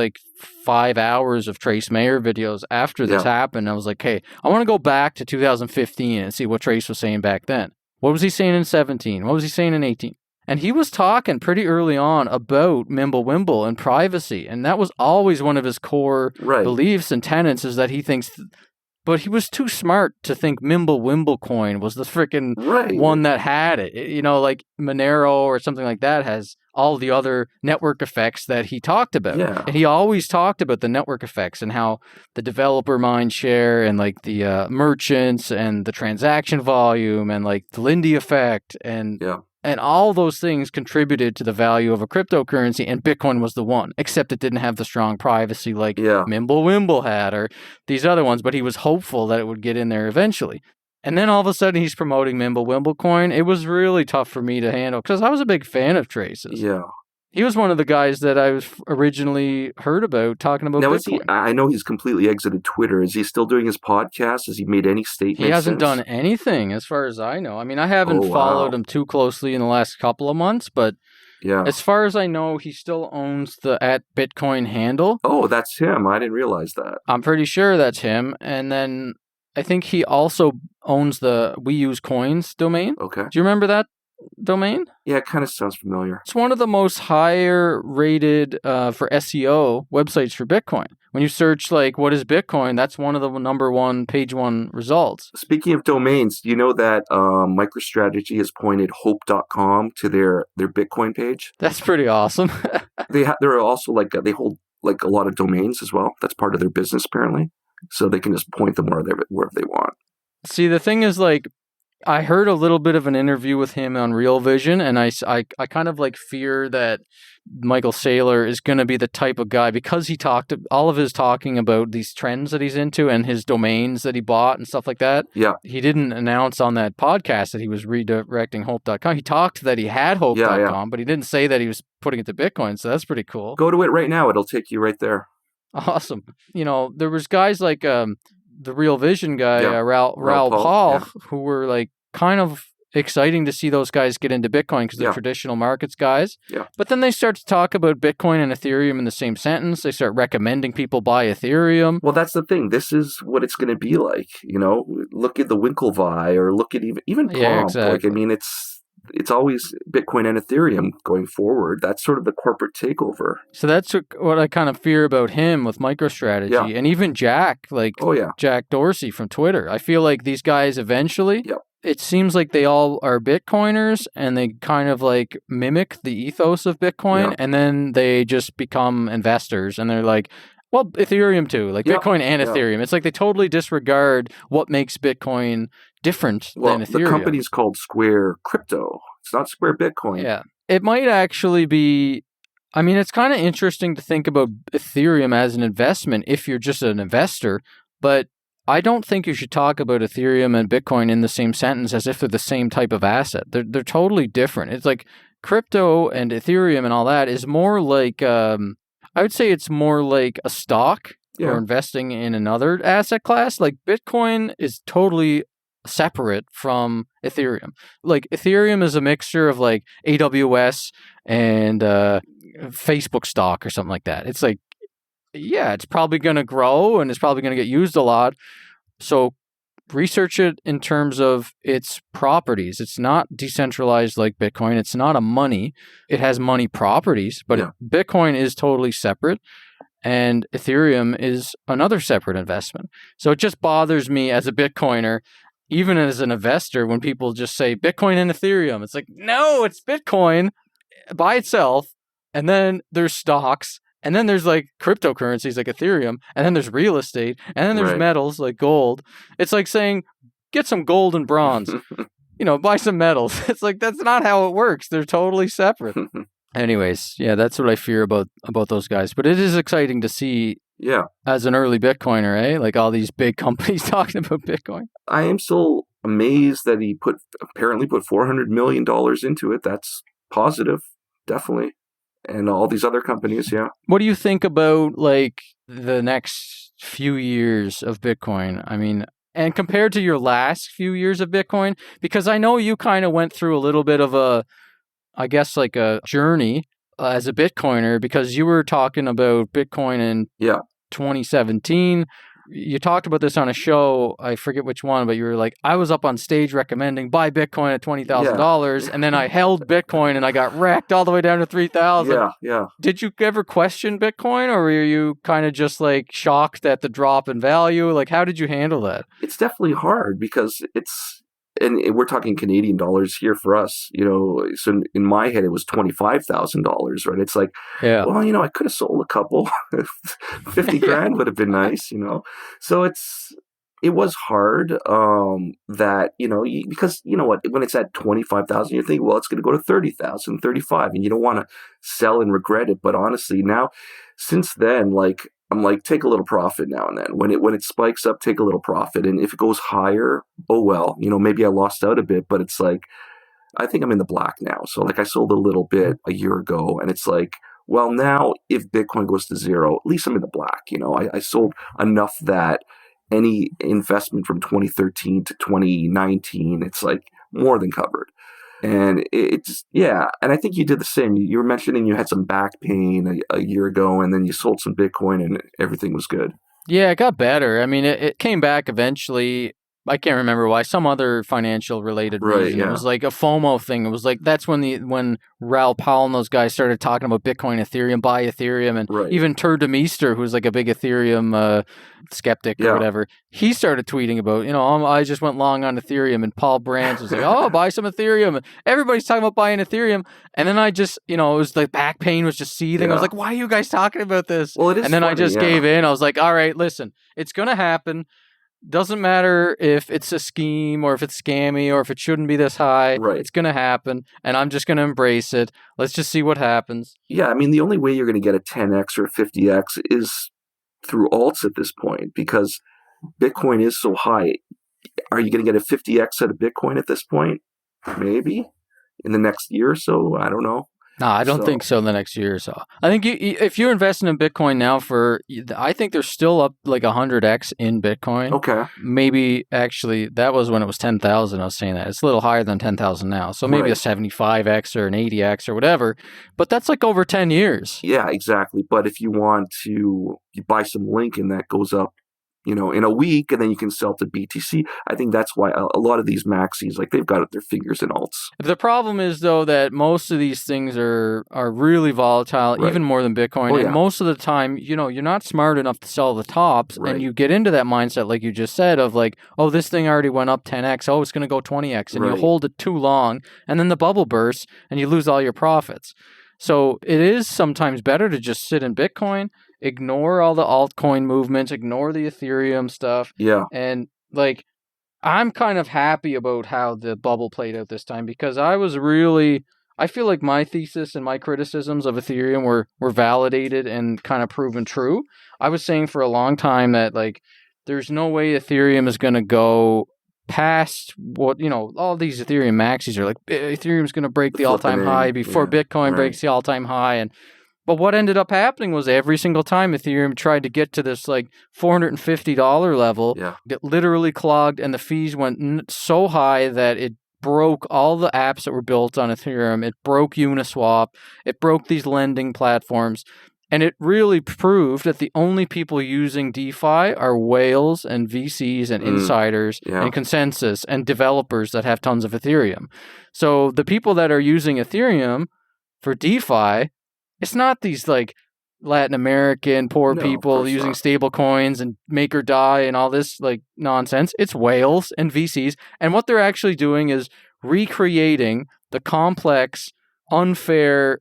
5 hours of Trace Mayer videos after this happened. I was like, hey, I want to go back to 2015 and see what Trace was saying back then. What was he saying in 17? What was he saying in 18? And he was talking pretty early on about Mimblewimble and privacy. And that was always one of his core beliefs and tenets, is that he thinks... But he was too smart to think Mimblewimble coin was the freaking one that had it. You know, like Monero or something like that has all the other network effects that he talked about. Yeah. And he always talked about the network effects and how the developer mind share and like the merchants and the transaction volume and like the Lindy effect and all those things contributed to the value of a cryptocurrency, and Bitcoin was the one, except it didn't have the strong privacy like Mimblewimble had or these other ones, but he was hopeful that it would get in there eventually. And then all of a sudden he's promoting Mimblewimble coin. It was really tough for me to handle because I was a big fan of Trace's. Yeah. He was one of the guys that I was originally heard about talking about Bitcoin. I know he's completely exited Twitter. Is he still doing his podcast? Has he made any statements? He hasn't done anything as far as I know. I mean, I haven't followed him too closely in the last couple of months, but as far as I know, he still owns the @Bitcoin handle. Oh, that's him. I didn't realize that. I'm pretty sure that's him. And then I think he also owns the We Use Coins domain. Okay. Do you remember that domain? Yeah, it kind of sounds familiar. It's one of the most higher rated for SEO websites for Bitcoin. When you search what is Bitcoin, that's one of the number one page one results. Speaking of domains, do you know that MicroStrategy has pointed hope.com to their Bitcoin page? That's pretty awesome. They're also they hold a lot of domains as well. That's part of their business apparently. So they can just point them wherever they want. See, the thing is I heard a little bit of an interview with him on Real Vision, and I kind of fear that Michael Saylor is going to be the type of guy, because he talked all of his talking about these trends that he's into and his domains that he bought and stuff like that. Yeah. He didn't announce on that podcast that he was redirecting hope.com. He talked that he had hope.com, but he didn't say that he was putting it to Bitcoin, so that's pretty cool. Go to it right now. It'll take you right there. Awesome. You know, there was guys like the Real Vision guy, Raoul Paul, who were kind of exciting to see those guys get into Bitcoin because they're traditional markets guys. Yeah. But then they start to talk about Bitcoin and Ethereum in the same sentence. They start recommending people buy Ethereum. Well, that's the thing. This is what it's going to be like. You know, look at the Winklevi or look at even Pomp. Yeah, exactly. I mean, it's always Bitcoin and Ethereum going forward. That's sort of the corporate takeover. So that's what I kind of fear about him with MicroStrategy and even Jack, Jack Dorsey from Twitter. I feel like these guys eventually, it seems like they all are Bitcoiners and they kind of mimic the ethos of Bitcoin and then they just become investors and they're like, well, Ethereum too, Bitcoin and Ethereum. It's they totally disregard what makes Bitcoin different than Ethereum. The company's called Square Crypto. It's not Square Bitcoin. Yeah. It might actually be, I mean, it's kind of interesting to think about Ethereum as an investment if you're just an investor, but I don't think you should talk about Ethereum and Bitcoin in the same sentence as if they're the same type of asset. They're totally different. It's crypto and Ethereum and all that is more I would say it's more like a stock who are investing in another asset class, like Bitcoin is totally separate from Ethereum. Like Ethereum is a mixture of like AWS and Facebook stock or something like that. It's like, yeah, it's probably going to grow and it's probably going to get used a lot. So research it in terms of its properties. It's not decentralized like Bitcoin. It's not a money. It has money properties, but Bitcoin is totally separate. And Ethereum is another separate investment. So it just bothers me as a Bitcoiner, even as an investor, when people just say Bitcoin and Ethereum. It's like, no, it's Bitcoin by itself. And then there's stocks. And then there's like cryptocurrencies like Ethereum. And then there's real estate. And then there's metals like gold. It's like saying, get some gold and bronze. Buy some metals. It's like, that's not how it works. They're totally separate. Anyways, yeah, that's what I fear about those guys. But it is exciting to see as an early Bitcoiner, eh? Like all these big companies talking about Bitcoin. I am still amazed that he apparently put $400 million into it. That's positive, definitely. And all these other companies, What do you think about like the next few years of Bitcoin? I mean, and compared to your last few years of Bitcoin, because I know you kind of went through a little bit of a journey as a Bitcoiner, because you were talking about Bitcoin in 2017. You talked about this on a show, I forget which one, but you were like, I was up on stage recommending buy Bitcoin at $20,000, and then I held Bitcoin and I got wrecked all the way down to $3,000. Yeah. Did you ever question Bitcoin, or were you kind of just like shocked at the drop in value? Like, how did you handle that? It's definitely hard because and we're talking Canadian dollars here for us, so in my head, it was $25,000, right? It's like, well, I could have sold a couple, 50 grand would have been nice, So it was hard, that, because you know what, when it's at 25,000, you think, well, it's going to go to 30,000, 35, and you don't want to sell and regret it. But honestly, now, since then, like, I'm like, take a little profit now and then. When it spikes up, take a little profit. And if it goes higher, oh well, maybe I lost out a bit, but it's like, I think I'm in the black now. So like I sold a little bit a year ago, and it's like, well, now if Bitcoin goes to zero, at least I'm in the black. I sold enough that any investment from 2013 to 2019, it's like more than covered. And it's, and I think you did the same. You were mentioning you had some back pain a year ago, and then you sold some Bitcoin and everything was good. Yeah, it got better. I mean, it came back eventually. I can't remember why. Some other financial related reason. It was like a FOMO thing. It was like, that's when Raoul Pal and those guys started talking about Bitcoin, Ethereum, buy Ethereum, and even Tur de Meester, who's like a big Ethereum skeptic or whatever, he started tweeting about, I just went long on Ethereum, and Paul Brands was like, oh, buy some Ethereum. Everybody's talking about buying Ethereum. And then I just, it was like back pain was just seething. I was like, why are you guys talking about this? Well, it is and then funny, I just gave in. I was like, all right, listen, it's going to happen. Doesn't matter if it's a scheme or if it's scammy or if it shouldn't be this high. It's going to happen, and I'm just going to embrace it. Let's just see what happens. Yeah, I mean, the only way you're going to get a 10x or a 50x is through alts at this point, because Bitcoin is so high. Are you going to get a 50x out of Bitcoin at this point? Maybe in the next year or so. I don't know. No, I don't think so in the next year or so. I think if you're investing in Bitcoin now I think they're still up like 100x in Bitcoin. Okay. Maybe actually that was when it was 10,000. I was saying that. It's a little higher than 10,000 now. So maybe a 75x or an 80x or whatever. But that's like over 10 years. Yeah, exactly. But if you want to buy some Lincoln that goes up, in a week, and then you can sell to BTC. I think that's why a lot of these maxis, like, they've got their fingers in alts. The problem is, though, that most of these things are really volatile, even more than Bitcoin. And most of the time, you're not smart enough to sell the tops, and you get into that mindset, like you just said, of like, oh, this thing already went up 10x, oh, it's going to go 20x, and you hold it too long, and then the bubble bursts, and you lose all your profits. So it is sometimes better to just sit in Bitcoin, ignore all the altcoin movements, ignore the Ethereum stuff. Yeah. And like, I'm kind of happy about how the bubble played out this time, because I feel like my thesis and my criticisms of Ethereum were validated and kind of proven true. I was saying for a long time that like, there's no way Ethereum is going to go past what, all these Ethereum maxis are like, Ethereum's going to break the all-time high before Bitcoin breaks the all-time high. And But what ended up happening was every single time Ethereum tried to get to this like $450 level, it literally clogged, and the fees went so high that it broke all the apps that were built on Ethereum. It broke Uniswap. It broke these lending platforms. And it really proved that the only people using DeFi are whales and VCs and insiders and consensus and developers that have tons of Ethereum. So the people that are using Ethereum for DeFi, it's not these like Latin American poor people using stable coins and make or die and all this like nonsense. It's whales and VCs. And what they're actually doing is recreating the complex, unfair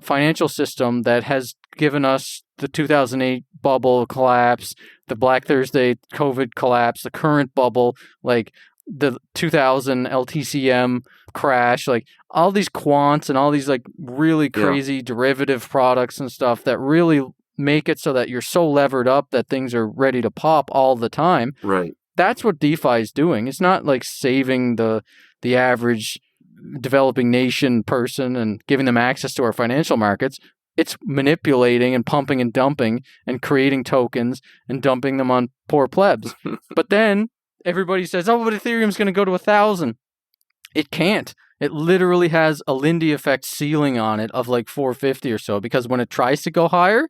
financial system that has given us the 2008 bubble collapse, the Black Thursday COVID collapse, the current bubble, like the 2000 LTCM crash, like all these quants and all these like really crazy derivative products and stuff that really make it so that you're so levered up that things are ready to pop all the time. Right. That's what DeFi is doing. It's not like saving the average developing nation person and giving them access to our financial markets. It's manipulating and pumping and dumping and creating tokens and dumping them on poor plebs. But then everybody says, oh, but Ethereum's going to go to 1,000. It can't. It literally has a Lindy effect ceiling on it of like 450 or so, because when it tries to go higher,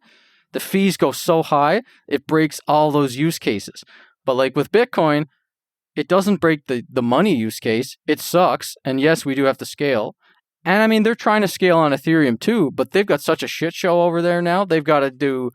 the fees go so high, it breaks all those use cases. But like with Bitcoin, it doesn't break the money use case. It sucks. And yes, we do have to scale. And I mean, they're trying to scale on Ethereum too, but they've got such a shit show over there now. They've got to do,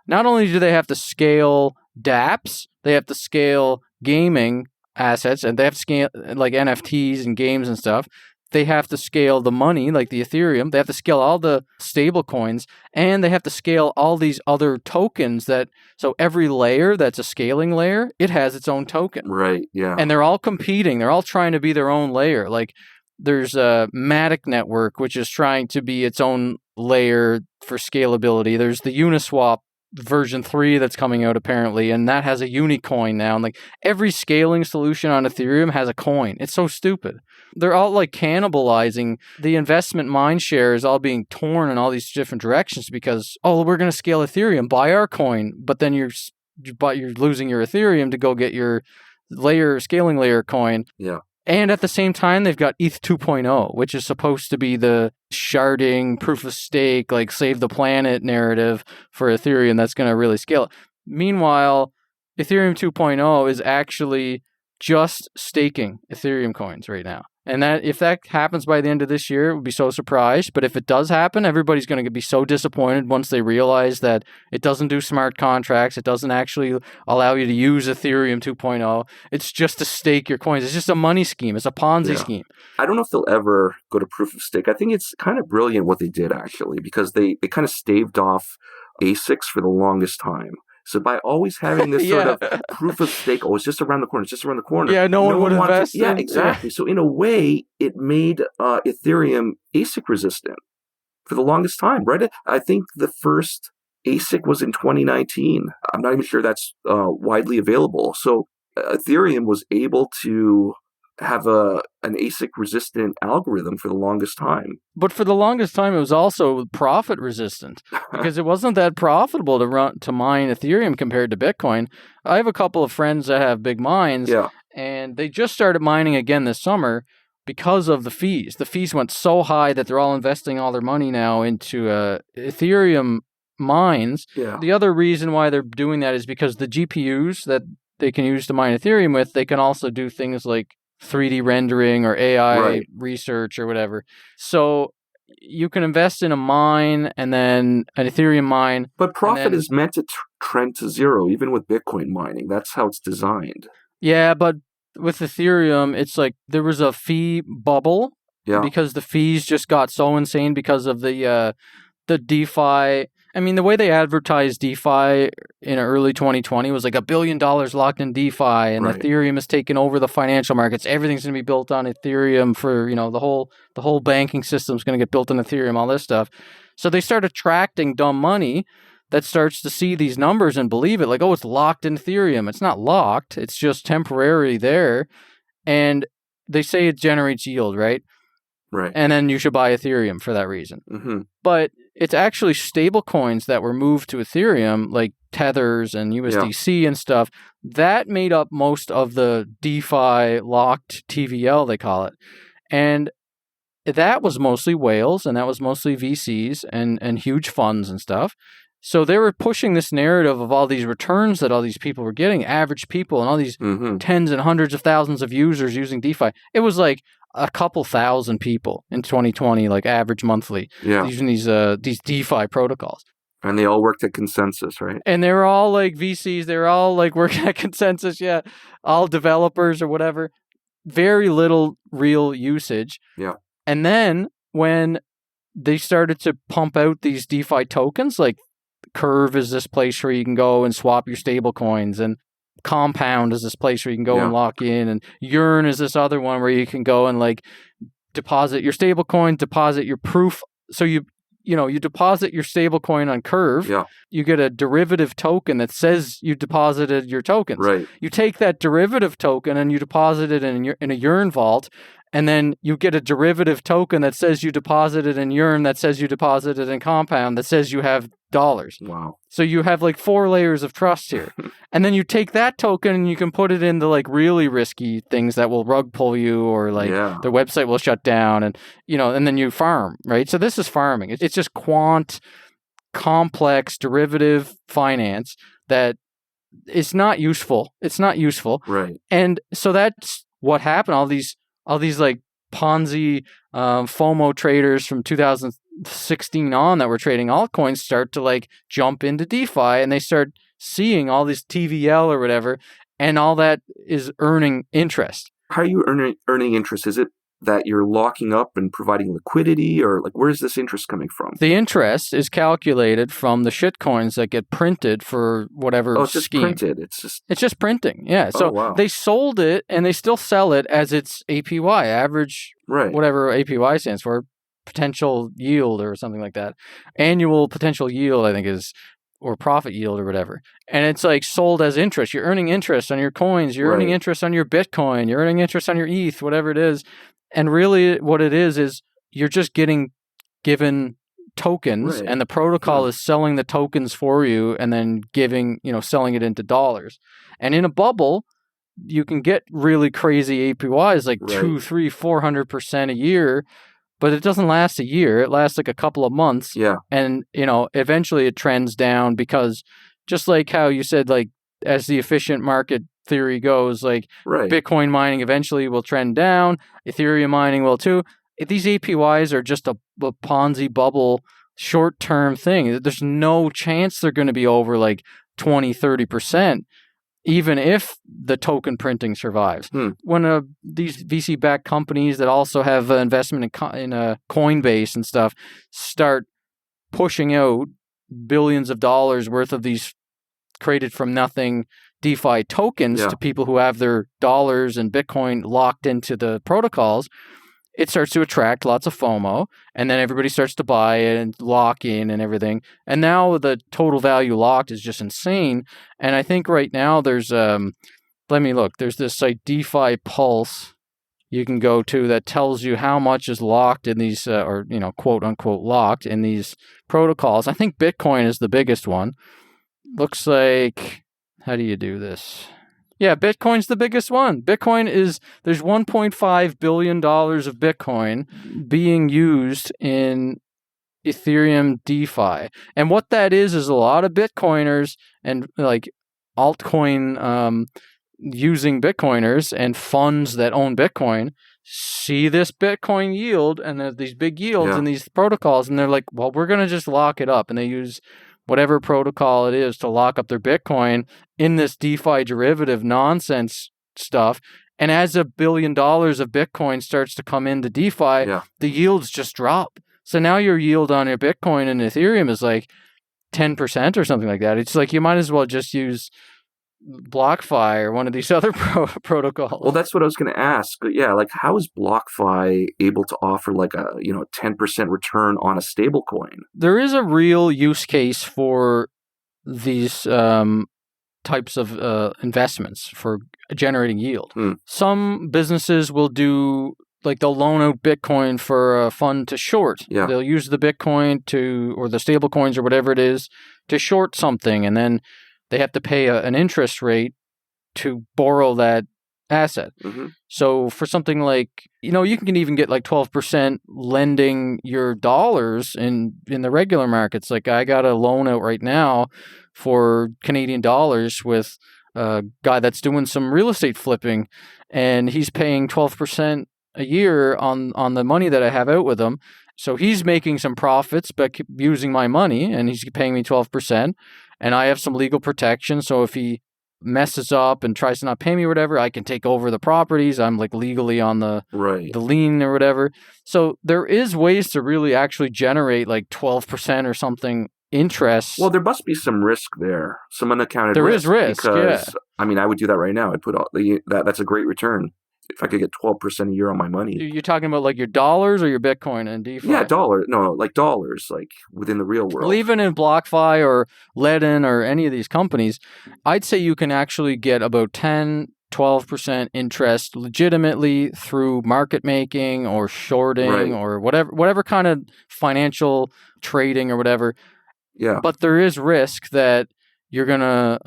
not only do they have to scale dApps, they have to scale gaming assets, and they have to scale like NFTs and games and stuff. They have to scale the money, like the Ethereum. They have to scale all the stable coins, and they have to scale all these other tokens so every layer that's a scaling layer, it has its own token. Right, yeah. And they're all competing. They're all trying to be their own layer. Like there's a Matic network, which is trying to be its own layer for scalability. There's the Uniswap version 3 that's coming out apparently, and that has a Unicoin now. And like every scaling solution on Ethereum has a coin. It's so stupid. They're all like cannibalizing. The investment mind share is all being torn in all these different directions because, oh, we're going to scale Ethereum, buy our coin, but then you're losing your Ethereum to go get your scaling layer coin. Yeah. And at the same time, they've got ETH 2.0, which is supposed to be the sharding, proof of stake, like save the planet narrative for Ethereum that's going to really scale it. Meanwhile, Ethereum 2.0 is actually just staking Ethereum coins right now. And that if that happens by the end of this year, it would be so surprised. But if it does happen, everybody's going to be so disappointed once they realize that it doesn't do smart contracts. It doesn't actually allow you to use Ethereum 2.0. It's just to stake your coins. It's just a money scheme. It's a Ponzi scheme. I don't know if they'll ever go to proof of stake. I think it's kind of brilliant what they did, actually, because they kind of staved off ASICs for the longest time. So by always having this sort of proof of stake, oh, it's just around the corner, it's just around the corner. Yeah, no one would invest. Yeah, exactly. So in a way, it made Ethereum ASIC resistant for the longest time, right? I think the first ASIC was in 2019. I'm not even sure that's widely available. So Ethereum was able to have an ASIC resistant algorithm for the longest time. But for the longest time, it was also profit resistant because it wasn't that profitable to mine Ethereum compared to Bitcoin. I have a couple of friends that have big mines, and they just started mining again this summer because of the fees. The fees went so high that they're all investing all their money now into Ethereum mines. Yeah. The other reason why they're doing that is because the GPUs that they can use to mine Ethereum with, they can also do things like 3D rendering or AI research or whatever. So you can invest in a mine and then an Ethereum mine. But profit is meant to trend to zero, even with Bitcoin mining. That's how it's designed. Yeah, but with Ethereum, it's like there was a fee bubble because the fees just got so insane because of the DeFi. I mean, the way they advertised DeFi in early 2020 was like $1 billion locked in DeFi, and Ethereum has taken over the financial markets. Everything's going to be built on Ethereum for, the whole banking system's going to get built on Ethereum, all this stuff. So they start attracting dumb money that starts to see these numbers and believe it. Like, oh, it's locked in Ethereum. It's not locked. It's just temporary there. And they say it generates yield, right? Right. And then you should buy Ethereum for that reason. Mm-hmm. But it's actually stable coins that were moved to Ethereum, like Tethers and USDC and stuff, that made up most of the DeFi locked TVL, they call it. And that was mostly whales, and that was mostly VCs and huge funds and stuff. So they were pushing this narrative of all these returns that all these people were getting, average people, and all these tens and hundreds of thousands of users using DeFi. It was like a couple thousand people in 2020, like average monthly, using these DeFi protocols. And they all worked at consensus, right? And they were all like VCs. They were all like working at consensus. Yeah, all developers or whatever. Very little real usage. Yeah. And then when they started to pump out these DeFi tokens, like Curve is this place where you can go and swap your stable coins, and Compound is this place where you can go and lock in, and Yearn is this other one where you can go and like deposit your stable coin, deposit your proof. So you deposit your stable coin on Curve. Yeah. You get a derivative token that says you deposited your tokens. Right. You take that derivative token and you deposit it in a Yearn vault. And then you get a derivative token that says you deposited in Yearn, that says you deposited in Compound, that says you have dollars. Wow. So you have like 4 layers of trust here. And then you take that token and you can put it into like really risky things that will rug pull you, or like the website will shut down, and and then you farm, right? So this is farming. It's just quant complex derivative finance that is not useful. It's not useful. Right. And so that's what happened. All these like Ponzi FOMO traders from 2016 on that were trading altcoins start to like jump into DeFi, and they start seeing all this TVL or whatever, and all that is earning interest. How are you earning interest? Is it that you're locking up and providing liquidity, or like where's this interest coming from? The interest is calculated from the shit coins that get printed for whatever it's just scheme. Printed. It's just printing. Yeah. So they sold it, and they still sell it as its APY, average, whatever APY stands for, potential yield or something like that. Annual potential yield, I think is, or profit yield or whatever. And it's like sold as interest. You're earning interest on your coins. You're earning interest on your Bitcoin. You're earning interest on your ETH, whatever it is. And really what it is you're just getting given tokens, and the protocol is selling the tokens for you and then selling it into dollars. And in a bubble, you can get really crazy APYs, like 200, 300, 400% a year, but it doesn't last a year. It lasts like a couple of months. Yeah. And, eventually it trends down, because just like how you said, like as the efficient market theory goes, like Bitcoin mining eventually will trend down, Ethereum mining will too. These APYs are just a Ponzi bubble short-term thing. There's no chance they're going to be over like 20, 30%, even if the token printing survives. When these VC-backed companies that also have investment in Coinbase and stuff start pushing out billions of dollars worth of these created from nothing DeFi tokens to people who have their dollars and Bitcoin locked into the protocols, it starts to attract lots of FOMO, and then everybody starts to buy it and lock in and everything. And now the total value locked is just insane. And I think right now there's, let me look, there's this site DeFi Pulse you can go to that tells you how much is locked in these, or quote unquote locked in these protocols. I think Bitcoin is the biggest one. Looks like, how do you do this? Yeah, Bitcoin's the biggest one. There's $1.5 billion of Bitcoin being used in Ethereum DeFi. And what that is a lot of Bitcoiners and like AltCoin using Bitcoiners and funds that own Bitcoin see this Bitcoin yield and these big yields in these protocols, and they're like, well, we're going to just lock it up. And they use whatever protocol it is to lock up their Bitcoin in this DeFi derivative nonsense stuff. And as $1 billion of Bitcoin starts to come into DeFi, the yields just drop. So now your yield on your Bitcoin and Ethereum is like 10% or something like that. It's like you might as well just use BlockFi or one of these other protocols. Well, that's what I was going to ask. Yeah, like how is BlockFi able to offer like a 10% return on a stable coin? There is a real use case for these types of investments for generating yield. Some businesses will do like they'll loan out Bitcoin for a fund to short. Yeah. They'll use the Bitcoin or the stable coins or whatever it is to short something. And then they have to pay an interest rate to borrow that asset. Mm-hmm. So for something like, you can even get like 12% lending your dollars in the regular markets. Like I got a loan out right now for Canadian dollars with a guy that's doing some real estate flipping, and he's paying 12% a year on the money that I have out with him. So he's making some profits by using my money, and he's paying me 12%. And I have some legal protection. So if he messes up and tries to not pay me or whatever, I can take over the properties. I'm like legally on the lien or whatever. So there is ways to really actually generate like 12% or something interest. Well, there must be some risk there, some unaccounted risk. There is risk, because, yeah. I mean, I would do that right now. I'd put that's a great return if I could get 12% a year on my money. You're talking about like your dollars or your Bitcoin and DeFi? Yeah, dollars. No, like dollars, like within the real world. Well, even in BlockFi or Ledin or any of these companies, I'd say you can actually get about 10-12% interest legitimately through market making or shorting or whatever kind of financial trading or whatever. Yeah. But there is risk that you're going to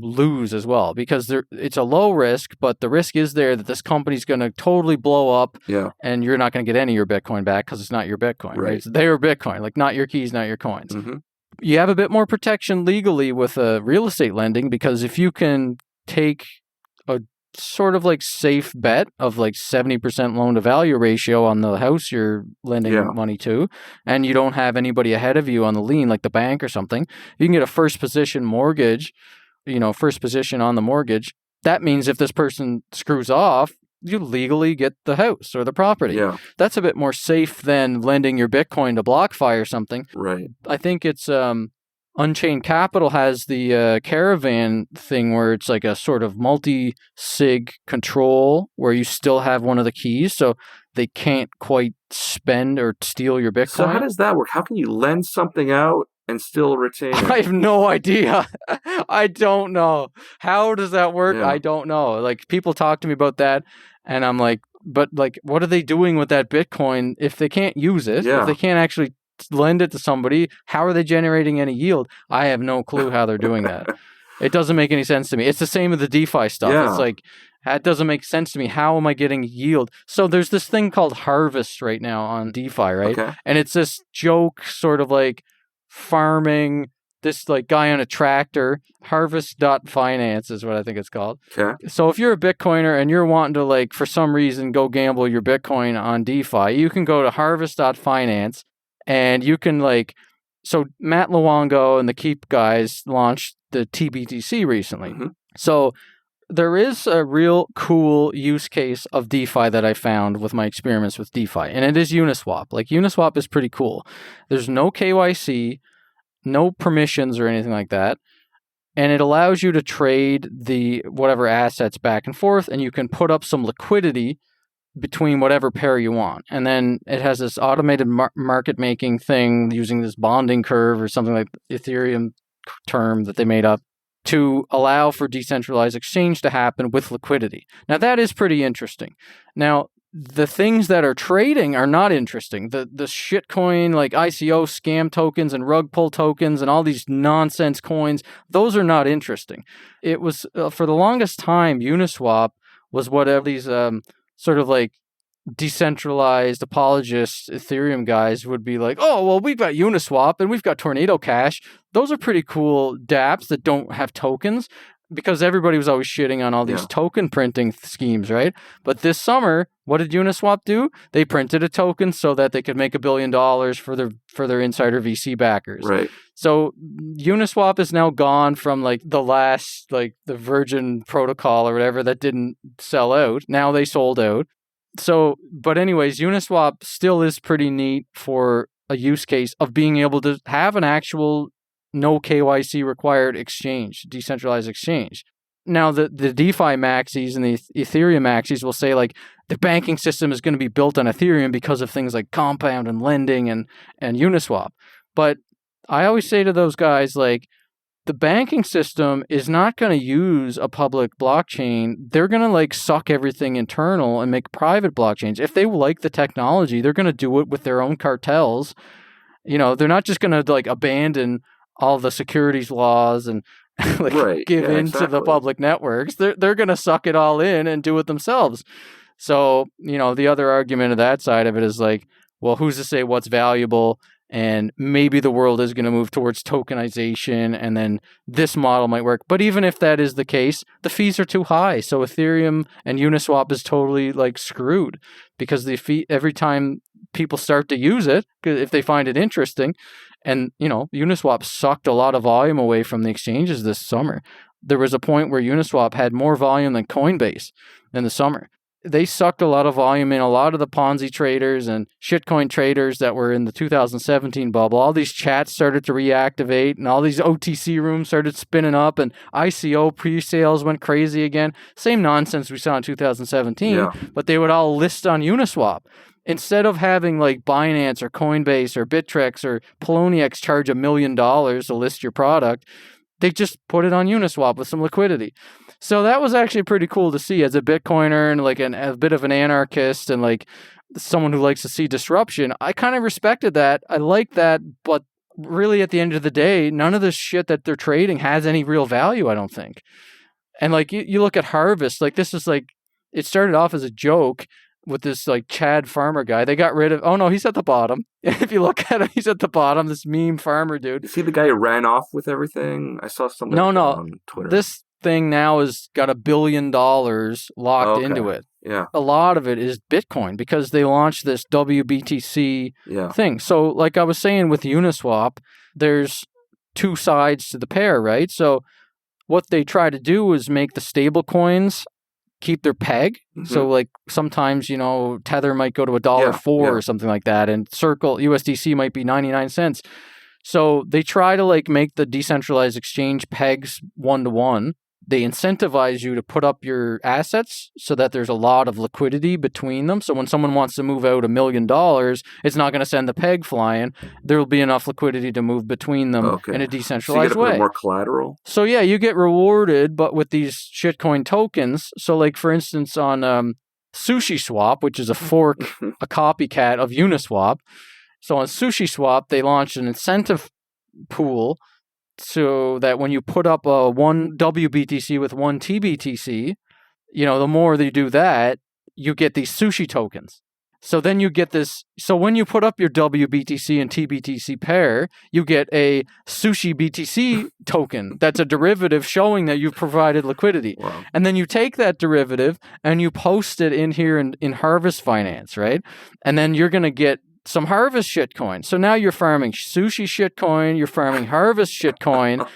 lose as well, because it's a low risk, but the risk is there that this company's going to totally blow up, and you're not going to get any of your Bitcoin back because it's not your Bitcoin. Right? It's their Bitcoin, like not your keys, not your coins. Mm-hmm. You have a bit more protection legally with real estate lending, because if you can take a sort of like safe bet of like 70% loan to value ratio on the house you're lending money to, and you don't have anybody ahead of you on the lien, like the bank or something, you can get a first position mortgage, first position on the mortgage. That means if this person screws off, you legally get the house or the property. Yeah. That's a bit more safe than lending your Bitcoin to BlockFi or something. Right. I think it's Unchained Capital has the Caravan thing where it's like a sort of multi-sig control where you still have one of the keys, so they can't quite spend or steal your Bitcoin. So how does that work? How can you lend something out and still retain it? I have no idea. I don't know. How does that work? Yeah. I don't know. Like, people talk to me about that, and I'm like, but like, what are they doing with that Bitcoin if they can't use it? Yeah. If they can't actually lend it to somebody, how are they generating any yield? I have no clue how they're doing that. It doesn't make any sense to me. It's the same with the DeFi stuff. Yeah. It's like, that doesn't make sense to me. How am I getting yield? So there's this thing called Harvest right now on DeFi, right? Okay. And it's this joke sort of like farming, this like guy on a tractor. Harvest.finance is what I think it's called. Okay. So if you're a Bitcoiner and you're wanting to, like, for some reason go gamble your Bitcoin on DeFi, you can go to harvest.finance. And you can, like, so Matt Luongo and the Keep guys launched the TBTC recently. Mm-hmm. So there is a real cool use case of DeFi that I found with my experiments with DeFi, and it is Uniswap. Like, Uniswap is pretty cool. There's no KYC, no permissions or anything like that. And it allows you to trade the whatever assets back and forth, and you can put up some liquidity between whatever pair you want. And then it has this automated market making thing using this bonding curve or something like Ethereum term that they made up to allow for decentralized exchange to happen with liquidity. Now, that is pretty interesting. Now, the things that are trading are not interesting. The shitcoin like ICO scam tokens and rug pull tokens and all these nonsense coins, those are not interesting. It was, for the longest time, Uniswap was whatever these sort of like decentralized apologist Ethereum guys would be like, oh, well, we've got Uniswap and we've got Tornado Cash. Those are pretty cool dApps that don't have tokens, because everybody was always shitting on all these token printing schemes, right? But this summer, what did Uniswap do? They printed a token so that they could make $1 billion for their insider VC backers. Right. So Uniswap is now gone from like the last, like the Virgin protocol or whatever that didn't sell out. Now they sold out. So, but anyways, Uniswap still is pretty neat for a use case of being able to have an actual no KYC required exchange, decentralized exchange. Now, the DeFi maxis and the Ethereum maxis will say, like, the banking system is going to be built on Ethereum because of things like Compound and lending and Uniswap. But I always say to those guys, like, the banking system is not going to use a public blockchain. They're going to like suck everything internal and make private blockchains. If they like the technology, they're going to do it with their own cartels. You know, they're not just going to like abandon all the securities laws and like give in to the public networks. They're going to suck it all in and do it themselves. So, you know, the other argument of that side of it is like, well, who's to say what's valuable? And maybe the world is going to move towards tokenization, and then this model might work. But even if that is the case, the fees are too high. So Ethereum and Uniswap is totally like screwed, because the fee, every time people start to use it, if they find it interesting, and you know, Uniswap sucked a lot of volume away from the exchanges this summer. There was a point where Uniswap had more volume than Coinbase in the summer. They sucked a lot of volume in. A lot of the Ponzi traders and shitcoin traders that were in the 2017 bubble, all these chats started to reactivate, and all these OTC rooms started spinning up, and ICO pre-sales went crazy again. Same nonsense we saw in 2017, but they would all list on Uniswap. Instead of having like Binance or Coinbase or Bittrex or Poloniex charge $1 million to list your product, they just put it on Uniswap with some liquidity. So that was actually pretty cool to see as a Bitcoiner and like a bit of an anarchist and like someone who likes to see disruption. I kind of respected that. I like that, but really at the end of the day, none of this shit that they're trading has any real value, I don't think. And like you look at Harvest, like this is like, it started off as a joke with this like Chad farmer guy. They got rid of, oh no, he's at the bottom. If you look at him, he's at the bottom, this meme farmer dude. Is he the guy who ran off with everything? I saw something on Twitter. This thing now has got $1 billion locked into it. Yeah. A lot of it is Bitcoin because they launched this WBTC thing. So like I was saying with Uniswap, there's two sides to the pair, right? So what they try to do is make the stable coins keep their peg. Mm-hmm. So like sometimes, you know, Tether might go to $1.04 or something like that, and Circle USDC might be 99 cents. So they try to like make the decentralized exchange pegs 1-to-1. They incentivize you to put up your assets so that there's a lot of liquidity between them. So when someone wants to move out $1 million, it's not going to send the peg flying. There will be enough liquidity to move between them in a decentralized way. Put more collateral. So yeah, you get rewarded, but with these shitcoin tokens. So like for instance on SushiSwap, which is a fork, a copycat of Uniswap. So on SushiSwap, they launched an incentive pool so that when you put up one WBTC with one TBTC, you know, the more they do that, you get these sushi tokens. So then you get this. So when you put up your WBTC and TBTC pair, you get a sushi BTC token. That's a derivative showing that you've provided liquidity. Wow. And then you take that derivative and you post it in here in Harvest Finance, right? And then you're going to get some Harvest shitcoin. So now you're farming sushi shitcoin, you're farming Harvest shitcoin,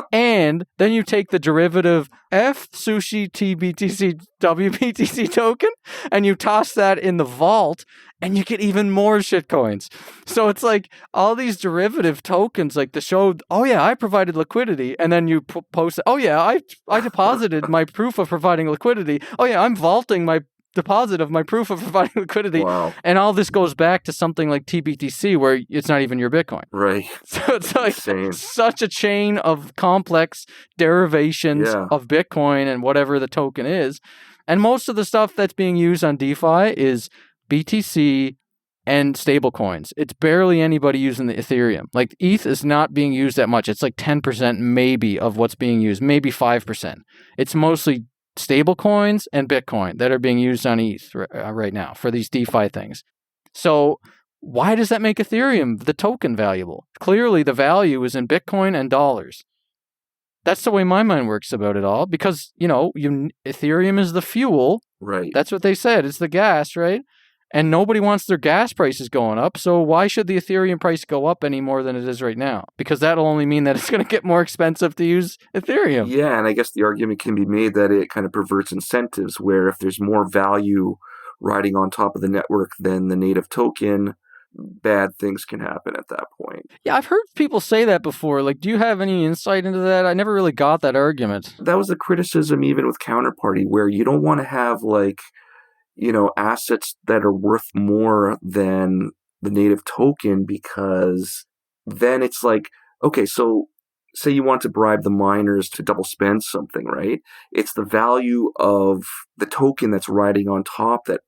and then you take the derivative F sushi TBTC WBTC token and you toss that in the vault and you get even more shitcoins. So it's like all these derivative tokens, like to show, oh yeah, I provided liquidity, and then you post, oh yeah, I deposited my proof of providing liquidity. Oh yeah, I'm vaulting my deposit of my proof of providing liquidity. Wow. And all this goes back to something like TBTC where it's not even your Bitcoin. Right. So it's like such a chain of complex derivations of Bitcoin and whatever the token is. And most of the stuff that's being used on DeFi is BTC and stablecoins. It's barely anybody using the Ethereum. Like ETH is not being used that much. It's like 10% maybe of what's being used, maybe 5%. It's mostly stable coins and Bitcoin that are being used on ETH right now for these DeFi things. So why does that make Ethereum, the token, valuable? Clearly the value is in Bitcoin and dollars. That's the way my mind works about it all, because, you know, Ethereum is the fuel. Right. That's what they said. It's the gas, right? And nobody wants their gas prices going up. So why should the Ethereum price go up any more than it is right now? Because that'll only mean that it's going to get more expensive to use Ethereum. Yeah, and I guess the argument can be made that it kind of perverts incentives, where if there's more value riding on top of the network than the native token, bad things can happen at that point. Yeah, I've heard people say that before. Like, do you have any insight into that? I never really got that argument. That was the criticism even with Counterparty, where you don't want to have like, you know, assets that are worth more than the native token, because then it's like, okay, so say you want to bribe the miners to double spend something, right? It's the value of the token that's riding on top that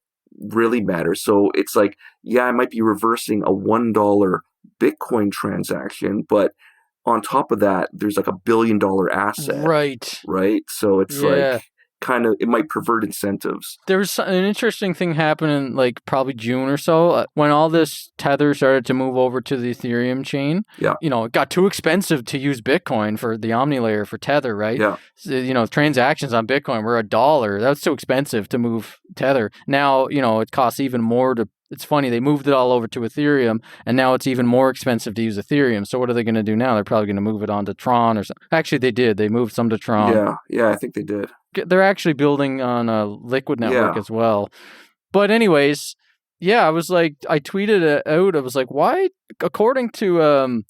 really matters. So it's like, yeah, I might be reversing a $1 Bitcoin transaction, but on top of that, there's like $1 billion asset. Right. So it's like kind of, it might pervert incentives. There was an interesting thing happening like probably June or so when all this Tether started to move over to the Ethereum chain. Yeah. You know, it got too expensive to use Bitcoin for the Omni layer for Tether, right? Yeah. So, you know, transactions on Bitcoin were $1. That's too expensive to move Tether. Now, you know, it costs even more to. It's funny, they moved it all over to Ethereum, and now it's even more expensive to use Ethereum. So what are they going to do now? They're probably going to move it on to Tron or something. Actually, they did. They moved some to Tron. Yeah, I think they did. They're actually building on a Liquid network as well. But anyways, yeah, I was like, I tweeted it out. I was like, why? According to,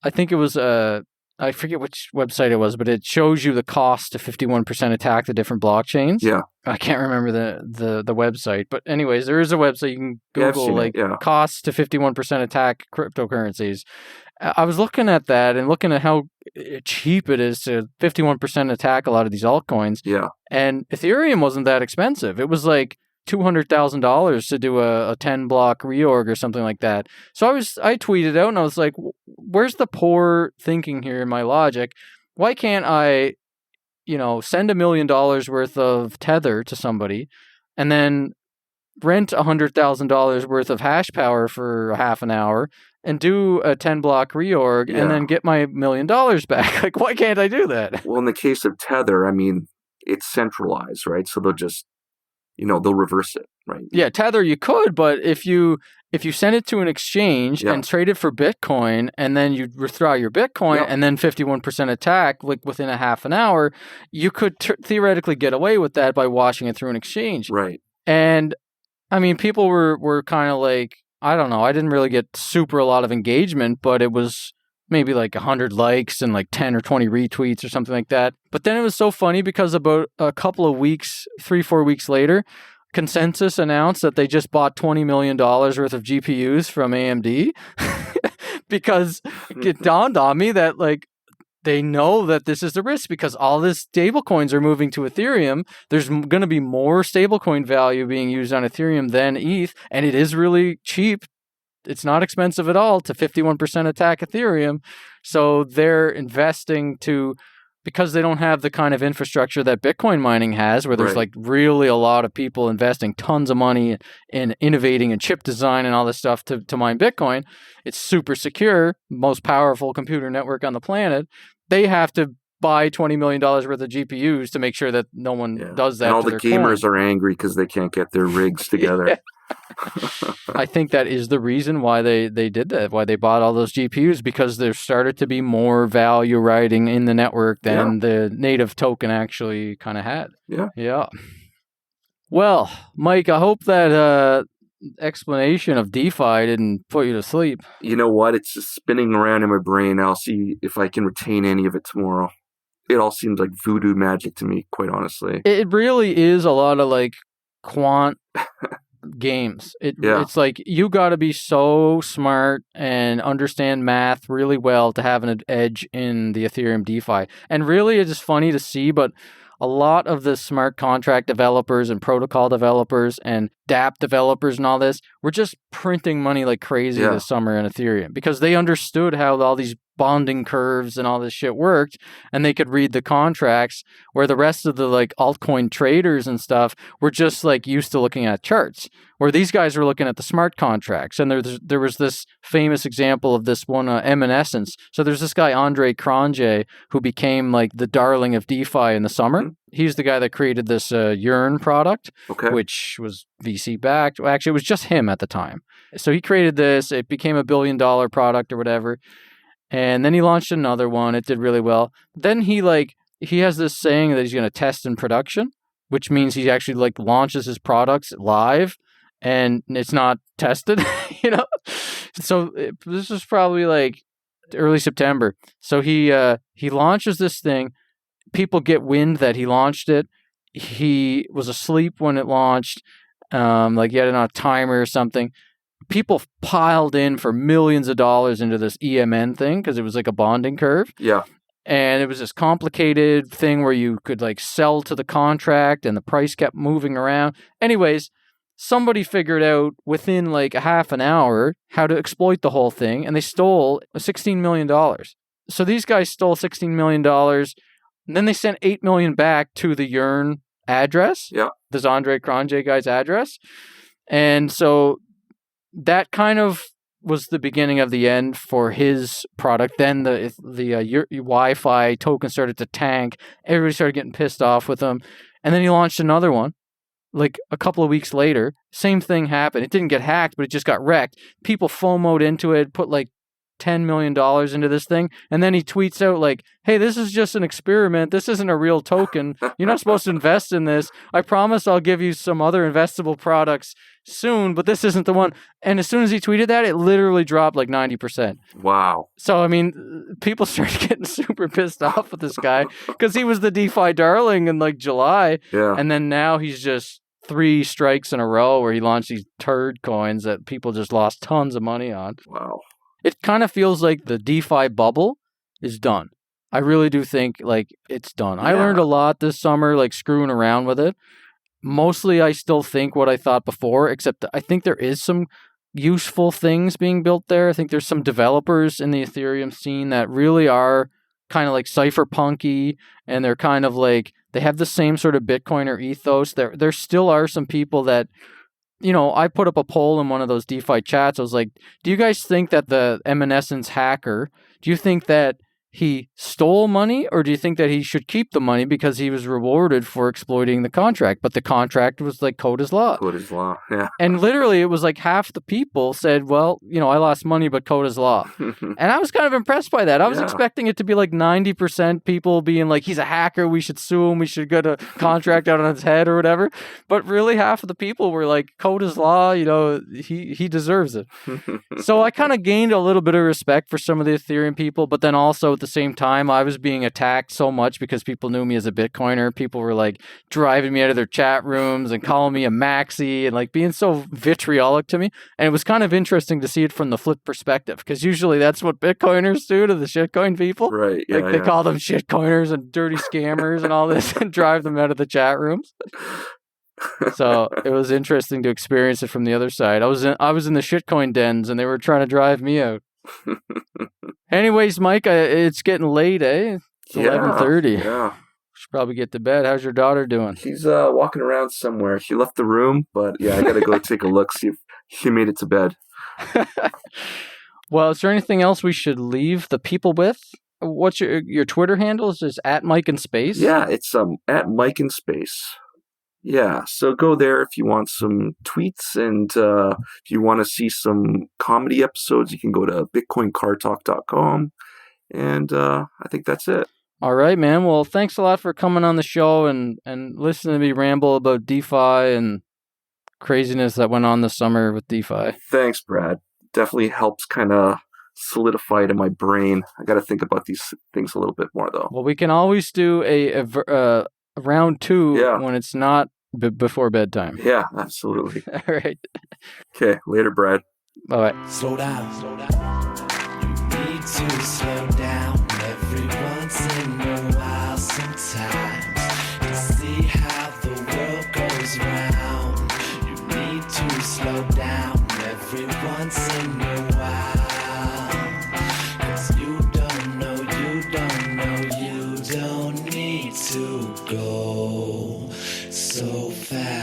I think it was, I forget which website it was, but it shows you the cost to 51% attack the different blockchains. Yeah. I can't remember the website, but anyways, there is a website you can Google costs to 51% attack cryptocurrencies. I was looking at that and looking at how cheap it is to 51% attack a lot of these altcoins. Yeah. And Ethereum wasn't that expensive. It was like $200,000 to do a 10 block reorg or something like that. So I tweeted out and I was like, where's the poor thinking here in my logic? Why can't I, you know, send $1 million worth of Tether to somebody and then rent $100,000 worth of hash power for half an hour and do a 10 block reorg and then get my $1 million back? Like, why can't I do that? Well, in the case of Tether, I mean, it's centralized, right? So they'll just, you know, they'll reverse it, right? Yeah, Tether you could, but if you send it to an exchange and trade it for Bitcoin and then you withdraw your Bitcoin and then 51% attack like within a half an hour, you could theoretically get away with that by washing it through an exchange. Right. And I mean, people were kind of like, I don't know, I didn't really get a lot of engagement, but it was maybe like 100 likes and like 10 or 20 retweets or something like that. But then it was so funny because about a couple of weeks, 3-4 weeks later, Consensus announced that they just bought $20 million worth of GPUs from AMD because it dawned on me that like they know that this is the risk because all this stablecoins are moving to Ethereum. There's going to be more stablecoin value being used on Ethereum than ETH, and it is really cheap. It's not expensive at all to 51% attack Ethereum. So they're investing because they don't have the kind of infrastructure that Bitcoin mining has, where there's like really a lot of people investing tons of money in innovating and chip design and all this stuff to mine Bitcoin. It's super secure, most powerful computer network on the planet. They have to buy $20 million worth of GPUs to make sure that no one does that. And all the gamers are angry because they can't get their rigs together. I think that is the reason why they did that, why they bought all those GPUs, because there started to be more value riding in the network than the native token actually kind of had. Yeah. Well, Mike, I hope that explanation of DeFi didn't put you to sleep. You know what? It's just spinning around in my brain. I'll see if I can retain any of it tomorrow. It all seems like voodoo magic to me, quite honestly. It really is a lot of like quant games. It's like you got to be so smart and understand math really well to have an edge in the Ethereum DeFi. And really, it's just funny to see, but a lot of the smart contract developers and protocol developers and dApp developers and all this were just printing money like crazy this summer in Ethereum because they understood how all these bonding curves and all this shit worked, and they could read the contracts, where the rest of the like altcoin traders and stuff were just like used to looking at charts, where these guys were looking at the smart contracts. And there was this famous example of this one Evanescence. So there's this guy Andre Cronje who became like the darling of DeFi in the summer. He's the guy that created this Yearn product, which was VC backed. Well, actually, it was just him at the time. So he created this. It became $1 billion product or whatever. And then he launched another one. It did really well. Then he has this saying that he's going to test in production, which means he actually like launches his products live and it's not tested, you know? So this was probably like early September. So he launches this thing. People get wind that he launched it. He was asleep when it launched. Like he had it on a timer or something. People piled in for millions of dollars into this EMN thing because it was like a bonding curve. Yeah. And it was this complicated thing where you could like sell to the contract and the price kept moving around. Anyways, somebody figured out within like a half an hour how to exploit the whole thing, and they stole $16 million. So these guys stole $16 million, and then they sent $8 million back to the Yearn address, Yeah. the Zandre Cronje guy's address. And so that kind of was the beginning of the end for his product. Then the Wi-Fi token started to tank. Everybody started getting pissed off with him. And then he launched another one. Like a couple of weeks later, same thing happened. It didn't get hacked, but it just got wrecked. People FOMO'd into it, put like $10 million into this thing. And then he tweets out like, hey, this is just an experiment. This isn't a real token. You're not supposed to invest in this. I promise I'll give you some other investable products soon, but this isn't the one. And as soon as he tweeted that, it literally dropped like 90%. Wow. So, I mean, people started getting super pissed off with this guy because he was the DeFi darling in like July. Yeah. And then now he's just 3 strikes in a row where he launched these turd coins that people just lost tons of money on. Wow. It kind of feels like the DeFi bubble is done. I really do think like it's done. I learned a lot this summer, like screwing around with it. Mostly I still think what I thought before, except I think there is some useful things being built there. I think there's some developers in the Ethereum scene that really are kind of like cypherpunky, and they're kind of like, they have the same sort of Bitcoiner ethos. There still are some people that, you know, I put up a poll in one of those DeFi chats. I was like, do you guys think that the Evanescence hacker, do you think that he stole money, or do you think that he should keep the money because he was rewarded for exploiting the contract? But the contract was like code is law. Code is law. Yeah. And literally it was like half the people said, well, you know, I lost money, but code is law. And I was kind of impressed by that. I was expecting it to be like 90% people being like, he's a hacker, we should sue him, we should get a contract out on his head or whatever. But really half of the people were like, code is law, you know, he deserves it. So I kind of gained a little bit of respect for some of the Ethereum people, but then also at the same time, I was being attacked so much because people knew me as a Bitcoiner. People were like driving me out of their chat rooms and calling me a maxi and like being so vitriolic to me. And it was kind of interesting to see it from the flip perspective, because usually that's what Bitcoiners do to the shitcoin people. Right. Yeah, like they call them shitcoiners and dirty scammers and all this and drive them out of the chat rooms. So it was interesting to experience it from the other side. I was in the shitcoin dens and they were trying to drive me out. Anyways, Mike, it's getting late, eh? It's 11:30. Yeah. Should probably get to bed. How's your daughter doing? She's walking around somewhere. She left the room, but yeah, I gotta go take a look, see if she made it to bed. Well, is there anything else we should leave the people with? What's your Twitter handle? Is just at Mike in Space? Yeah, it's at Mike in Space. Yeah, so go there if you want some tweets, and if you want to see some comedy episodes, you can go to bitcoincartalk.com, and I think that's it. All right, man. Well, thanks a lot for coming on the show and listening to me ramble about DeFi and craziness that went on this summer with DeFi. Thanks, Brad. Definitely helps kind of solidify it in my brain. I got to think about these things a little bit more, though. Well, we can always do a round 2 when it's not before bedtime. Yeah, absolutely. All right. Okay, later, Brad. Bye-bye. Slow down. You need to slow down every once in a while sometimes to see how the world goes round. You need to slow down every once in a while, 'cause you don't know, you don't need to go so fast.